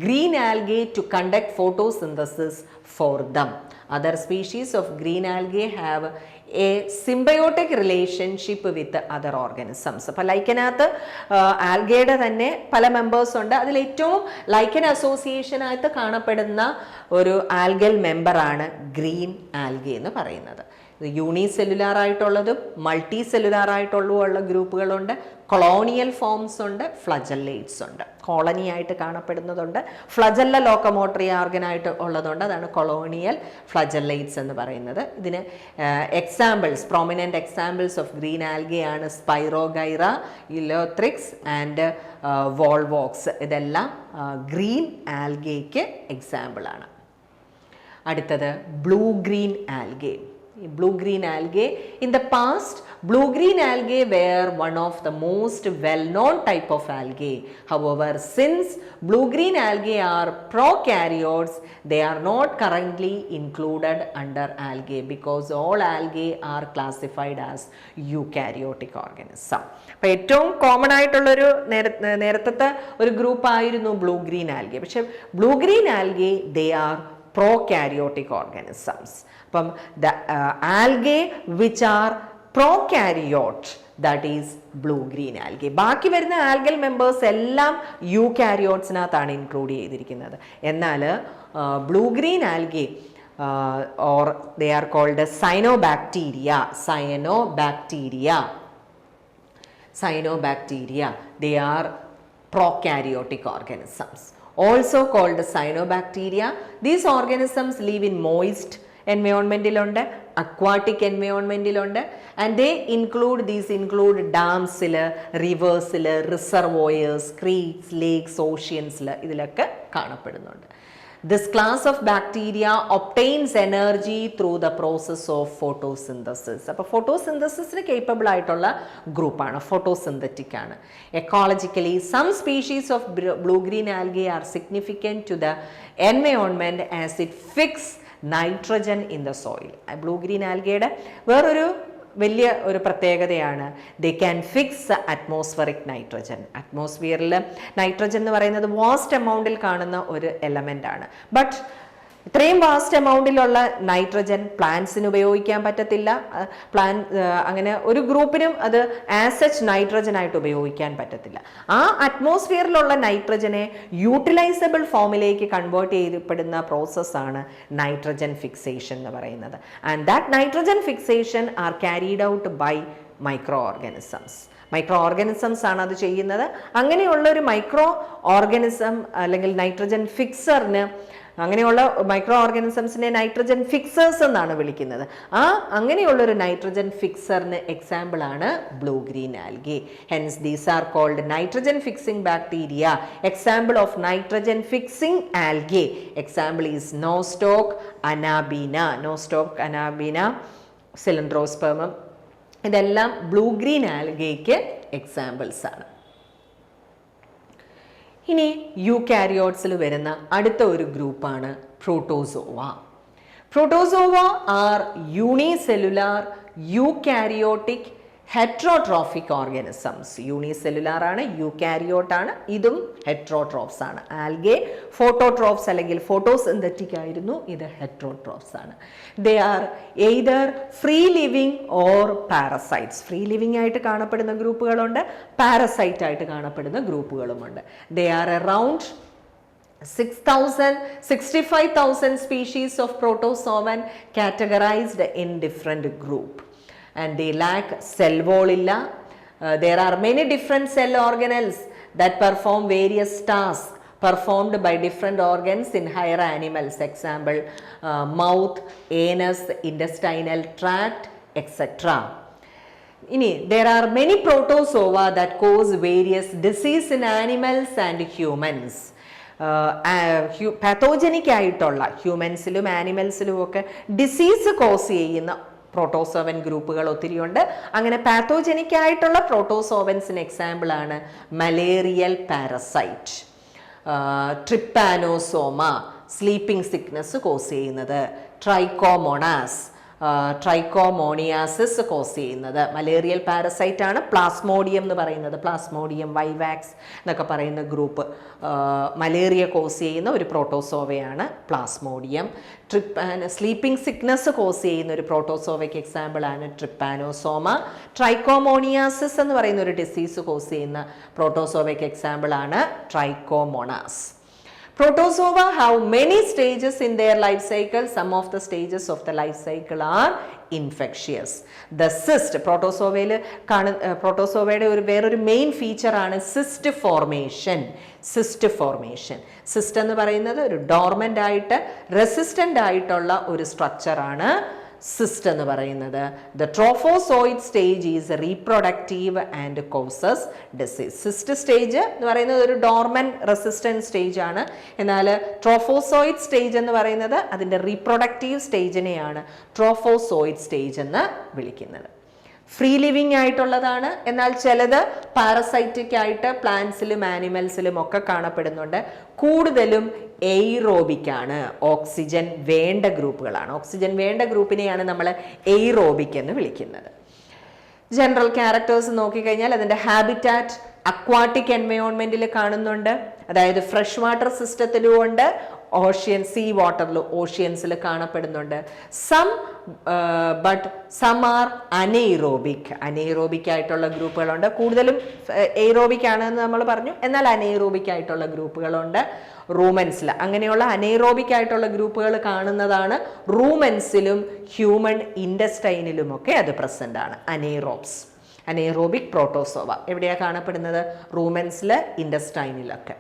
green algae to conduct photosynthesis for them. Other species of green algae have a symbiotic relationship with other organisms. അപ്പോൾ ലൈക്കനകത്ത് ആൽഗയുടെ തന്നെ പല മെമ്പേഴ്സ് ഉണ്ട്. അതിൽ ഏറ്റവും ലൈക്കൻ അസോസിയേഷൻ ആയിട്ട് കാണപ്പെടുന്ന ഒരു ആൽഗൽ മെമ്പറാണ് ഗ്രീൻ ആൽഗെ എന്ന് പറയുന്നത്. ഇത് യൂണിസെല്ലുലാർ ആയിട്ടുള്ളതും മൾട്ടി സെല്ലുലാർ ആയിട്ടുള്ള ഗ്രൂപ്പുകളുണ്ട്. കൊളോണിയൽ ഫോംസ് ഉണ്ട്, ഫ്ലജല്ലേറ്റ്സ് ഉണ്ട്. കോളനി ആയിട്ട് കാണപ്പെടുന്നതുണ്ട്, ഫ്ലജല്ല ലോക്കോമോട്ടറി ഓർഗനായിട്ട് ഉള്ളതുണ്ട്. അതാണ് കൊളോണിയൽ ഫ്ലജല്ലേറ്റ്സ് എന്ന് പറയുന്നത്. ഇതിന് prominent examples of green algae ആണ് സ്പൈറോഗൈറ, ഇലോത്രിക്സ് ആൻഡ് വോൾവോക്സ്. ഇതെല്ലാം ഗ്രീൻ ആൽഗയ്ക്ക് എക്സാമ്പിൾ ആണ്. അടുത്തത് blue green algae. Blue-green algae. In the past, blue-green algae were one of the most well-known type of algae. However, since blue-green algae are prokaryotes, they are not currently included under algae because all algae are classified as eukaryotic organism. അപ്പോൾ ഏറ്റവും കോമൺ ആയിട്ടുള്ളൊരു നേരത്തെ ഒരു ഗ്രൂപ്പ് ആയിരുന്നു ബ്ലൂ-ഗ്രീൻ ആൽഗെ. പക്ഷേ blue-green algae they are prokaryotic organisms. അപ്പം the algae which are prokaryote, that is blue green algae. ബാക്കി വരുന്ന ആൽഗൽ മെമ്പേഴ്സ് എല്ലാം യൂകാരിയോട്സിനകത്താണ് ഇൻക്ലൂഡ് ചെയ്തിരിക്കുന്നത്. എന്നാൽ blue green algae or they are called cyanobacteria. They are prokaryotic organisms. Also called cyanobacteria. These organisms live in moist environment, aquatic environment, and they include dams, rivers, reservoirs, creeks, lakes, oceans. This class of bacteria obtains energy through the process of photosynthesis. അപ്പോൾ photosynthesisന് capable ആയിട്ടുള്ള ഗ്രൂപ്പാണ്, photosynthetic ആണ്. Ecologically, some species of blue-green algae are significant to the environment as it fixes nitrogen in the soil. Blue-green algae വേറൊരു വലിയ ഒരു പ്രത്യേകതയാണ് they can fix atmospheric nitrogen. അറ്റ്മോസ്ഫിയറിൽ നൈട്രജൻ എന്ന് പറയുന്നത് വാസ്റ്റ് എമൗണ്ടിൽ കാണുന്ന ഒരു എലമെൻ്റ് ആണ്. ബട്ട് ഇത്രയും വാസ്റ്റ് എമൗണ്ടിലുള്ള നൈട്രജൻ പ്ലാന്റ്സിന് ഉപയോഗിക്കാൻ പറ്റത്തില്ല. അങ്ങനെ ഒരു ഗ്രൂപ്പിനും അത് ആസ് സച്ച് നൈട്രജൻ ആയിട്ട് ഉപയോഗിക്കാൻ പറ്റത്തില്ല. ആ അറ്റ്മോസ്ഫിയറിലുള്ള നൈട്രജനെ യൂട്ടിലൈസബിൾ ഫോമിലേക്ക് കൺവേർട്ട് ചെയ്യപ്പെടുന്ന പ്രോസസ്സാണ് നൈട്രജൻ ഫിക്സേഷൻ എന്ന് പറയുന്നത്. And that nitrogen fixation are carried out by micro organisms ആണ് അത് ചെയ്യുന്നത്. അങ്ങനെയുള്ള ഒരു മൈക്രോ ഓർഗാനിസം അല്ലെങ്കിൽ നൈട്രജൻ ഫിക്സറിന് അങ്ങനെയുള്ള മൈക്രോ ഓർഗാനിസംസിനെ നൈട്രജൻ ഫിക്സേഴ്സ് എന്നാണ് വിളിക്കുന്നത്. അങ്ങനെയുള്ളൊരു നൈട്രജൻ ഫിക്സറിന് എക്സാമ്പിൾ ആണ് blue green algae. Hence these are called nitrogen fixing bacteria. Example of nitrogen fixing algae example is Nostoc Anabaena, Cylindrospermum. ഇതെല്ലാം ബ്ലൂ ഗ്രീൻ ആൽഗയ്ക്ക് എക്സാമ്പിൾസ് ആണ്. ഇനി യൂകാരിയോട്സിൽ വരുന്ന അടുത്ത ഒരു ഗ്രൂപ്പാണ് protozoa. Protozoa are unicellular eukaryotic heterotrophic organisms. Unicellular ആണ്, യൂകാരിയോട്ട് ആണ്, ഇതും ഹെറ്ററോട്രോഫ്സ് ആണ്. ആൽഗെ ഫോട്ടോട്രോഫ്സ് അല്ലെങ്കിൽ ഫോട്ടോസിന്തറ്റിക് ആയിരുന്നു, ഇത് ഹെറ്ററോട്രോഫ്സ് ആണ്. They are either free living or parasites. Free living ആയിട്ട് കാണപ്പെടുന്ന ഗ്രൂപ്പുകളുണ്ട്, പാരസൈറ്റ് ആയിട്ട് കാണപ്പെടുന്ന ഗ്രൂപ്പുകളുമുണ്ട്. They are around 65,000 species of protozoan categorized in different group. And they lack cell wall illa. There are many different cell organelles that perform various tasks performed by different organs in higher animals. Example, mouth, anus, intestinal tract, etc. There are many protozoa that cause various disease in animals and humans. Pathogenic ആയിട്ടുള്ള ഹ്യൂമൻസിലും ആനിമൽസിലും ഒക്കെ ഡിസീസ് കോസ് ചെയ്യുന്ന പ്രോട്ടോസോവൻ ഗ്രൂപ്പുകൾ ഒത്തിരിയുണ്ട്. അങ്ങനെ പാത്തോജനിക് ആയിട്ടുള്ള പ്രോട്ടോസോവൻസിന് എക്സാമ്പിൾ ആണ് malarial parasite, Trypanosoma, sleeping sickness cause ചെയ്യുന്നത്, ട്രൈക്കോമോണാസ്, ട്രൈക്കോമോണിയാസിസ് കോസ് ചെയ്യുന്നത് മലേറിയൽ പാരസൈറ്റ് ആണ്. പ്ലാസ്മോഡിയം എന്ന് പറയുന്നത്, പ്ലാസ്മോഡിയം വൈവാക്സ് എന്നൊക്കെ പറയുന്ന ഗ്രൂപ്പ് മലേറിയ കോസ് ചെയ്യുന്ന ഒരു പ്രോട്ടോസോവയാണ് പ്ലാസ്മോഡിയം. സ്ലീപ്പിംഗ് സിക്നസ് കോസ് ചെയ്യുന്ന ഒരു പ്രോട്ടോസോവയ്ക്ക് എക്സാമ്പിൾ ആണ് ട്രിപ്പാനോസോമ. ട്രൈക്കോമോണിയാസിസ് എന്ന് പറയുന്ന ഒരു ഡിസീസ് കോസ് ചെയ്യുന്ന പ്രോട്ടോസോവയ്ക്ക് എക്സാമ്പിൾ ആണ് ട്രൈക്കോമോണാസ്. Protozoa have many stages in their life cycle. Some of the stages of the life cycle are infectious. The cyst, പ്രോട്ടോസോവയുടെ വേറൊരു മെയിൻ ഫീച്ചർ ആണ് സിസ്റ്റ് ഫോർമേഷൻ. സിസ്റ്റ് എന്ന് പറയുന്നത് ഒരു ഡോർമെന്റ് ആയിട്ട് റെസിസ്റ്റന്റ് ആയിട്ടുള്ള ഒരു സ്ട്രക്ചറാണ് സിസ്റ്റ് എന്ന് പറയുന്നത്. The trophozoite stage is reproductive and causes disease. Cyst stage എന്ന് പറയുന്നത് ഒരു ഡോർമൻ റെസിസ്റ്റന്റ് സ്റ്റേജ് ആണ്. എന്നാൽ ട്രോഫോസോയിഡ് സ്റ്റേജ് എന്ന് പറയുന്നത് അതിൻ്റെ റീപ്രൊഡക്റ്റീവ് സ്റ്റേജിനെയാണ് ട്രോഫോസോയിഡ് സ്റ്റേജ് എന്ന് വിളിക്കുന്നത്. ഫ്രീ ലിവിങ് ആയിട്ടുള്ളതാണ്, എന്നാൽ ചിലത് പാരസൈറ്റിക് ആയിട്ട് പ്ലാന്റ്സിലും ആനിമൽസിലും ഒക്കെ കാണപ്പെടുന്നുണ്ട്. കൂടുതലും എയ്റോബിക് ആണ്, ഓക്സിജൻ വേണ്ട ഗ്രൂപ്പുകളാണ്. ഓക്സിജൻ വേണ്ട ഗ്രൂപ്പിനെയാണ് നമ്മൾ എയ്റോബിക് എന്ന് വിളിക്കുന്നത്. ജനറൽ ക്യാരക്ടേഴ്സ് നോക്കിക്കഴിഞ്ഞാൽ അതിൻ്റെ ഹാബിറ്റാറ്റ് അക്വാട്ടിക് എൻവയോൺമെന്റിൽ കാണുന്നുണ്ട്, അതായത് ഫ്രഷ് വാട്ടർ സിസ്റ്റത്തിലും ഉണ്ട്, സീ വാട്ടറിൽ ഓഷ്യൻസിൽ കാണപ്പെടുന്നുണ്ട്. സം ആർ അനെയ്റോബിക് ആയിട്ടുള്ള ഗ്രൂപ്പുകളുണ്ട്. കൂടുതലും എയ്റോബിക് ആണെന്ന് നമ്മൾ പറഞ്ഞു, എന്നാൽ അനെയ്റോബിക് ആയിട്ടുള്ള ഗ്രൂപ്പുകളുണ്ട് റൂമൻസിൽ. അങ്ങനെയുള്ള അനെയ്റോബിക് ആയിട്ടുള്ള ഗ്രൂപ്പുകൾ കാണുന്നതാണ് റൂമൻസിലും ഹ്യൂമൻ ഇൻഡസ്റ്റൈനിലും ഒക്കെ അത് പ്രസന്റ് ആണ്. അനെയ്റോബിക് പ്രോട്ടോസോവ എവിടെയാണ് കാണപ്പെടുന്നത്? റൂമൻസിൽ, ഇൻഡസ്റ്റൈനിലൊക്കെ.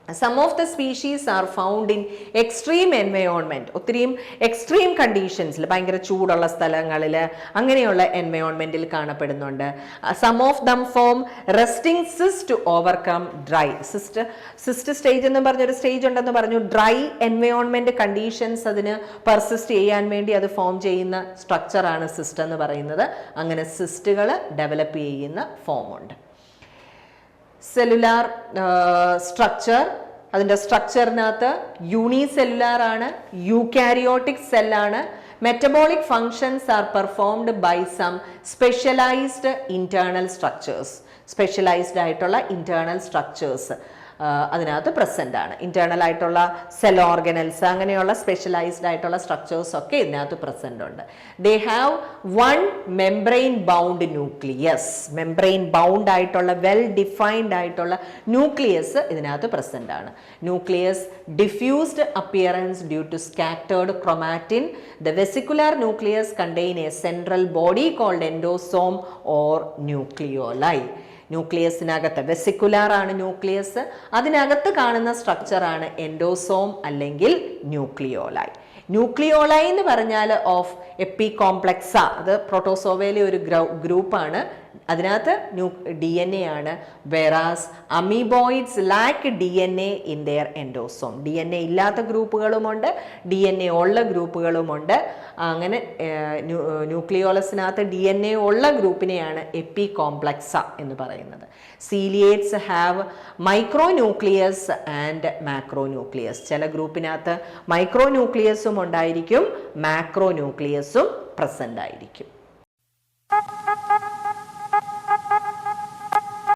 Some of the species are found in extreme environment. ഒത്തിരിയും എക്സ്ട്രീം കണ്ടീഷൻസിൽ, ഭയങ്കര ചൂടുള്ള സ്ഥലങ്ങളിൽ, അങ്ങനെയുള്ള എൻവയോൺമെന്റിൽ കാണപ്പെടുന്നുണ്ട്. Some of them form resting cyst to overcome dry cyst stage എന്ന് പറഞ്ഞൊരു സ്റ്റേജ് ഉണ്ടെന്ന് പറഞ്ഞു. ഡ്രൈ എൻവയോൺമെന്റ് കണ്ടീഷൻസ് അതിന് പെർസിസ്റ്റ് ചെയ്യാൻ വേണ്ടി അത് ഫോം ചെയ്യുന്ന സ്ട്രക്ചറാണ് സിസ്റ്റ് എന്ന് പറയുന്നത്. അങ്ങനെ സിസ്റ്റുകൾ ഡെവലപ്പ് ചെയ്യുന്ന ഫോമുണ്ട്. സെല്ലുലാർ സ്ട്രക്ചർ, അതിൻ്റെ സ്ട്രക്ചറിനകത്ത് യൂണിസെല്ലുലാർ ആണ്, യൂകാരിയോട്ടിക് സെല്ലാണ്. Metabolic functions are performed by some specialised internal structures. Specialised ആയിട്ടുള്ള ഇന്റേണൽ സ്ട്രക്ചേഴ്സ് അതിനകത്ത് പ്രസന്റ് ആണ്. ഇന്റേണൽ ആയിട്ടുള്ള സെൽ ഓർഗനൽസ്, അങ്ങനെയുള്ള സ്പെഷ്യലൈസ്ഡ് ആയിട്ടുള്ള സ്ട്രക്ചേഴ്സ് ഒക്കെ ഇതിനകത്ത് പ്രസന്റ് ഉണ്ട്. They have one membrane bound nucleus. Membrane bound ആയിട്ടുള്ള വെൽ ഡിഫൈൻഡ് ആയിട്ടുള്ള ന്യൂക്ലിയസ് ഇതിനകത്ത് പ്രസന്റ് ആണ്. Nucleus diffused appearance due to scattered chromatin. The vesicular nucleus contain a central body called endosome or ന്യൂക്ലിയോലൈ. ന്യൂക്ലിയസിനകത്ത് vesicular ആണ് ന്യൂക്ലിയസ്, അതിനകത്ത് കാണുന്ന സ്ട്രക്ചറാണ് എൻഡോസോം അല്ലെങ്കിൽ ന്യൂക്ലിയോളായി. ന്യൂക്ലിയോളായി എന്ന് പറഞ്ഞാൽ ഓഫ് എപ്പി കോംപ്ലക്സ, അത് പ്രോട്ടോസോവയിലെ ഒരു ഗ്രൂപ്പാണ്, അതിനകത്ത് DNA ആണ്. Whereas amoeboids lack DNA in their endosome. DNA ഇല്ലാത്ത ഗ്രൂപ്പുകളുമുണ്ട്, DNA ഉള്ള ഗ്രൂപ്പുകളുമുണ്ട്. അങ്ങനെ ന്യൂക്ലിയോളസിനകത്ത് DNA ഉള്ള ഗ്രൂപ്പിനെയാണ് എപ്പി കോംപ്ലക്സ എന്ന് പറയുന്നത്. Ciliates have micro nucleus and macro nucleus. ചില ഗ്രൂപ്പിനകത്ത് മൈക്രോ ന്യൂക്ലിയസും ഉണ്ടായിരിക്കും, മാക്രോ ന്യൂക്ലിയസും പ്രസന്റ് ആയിരിക്കും.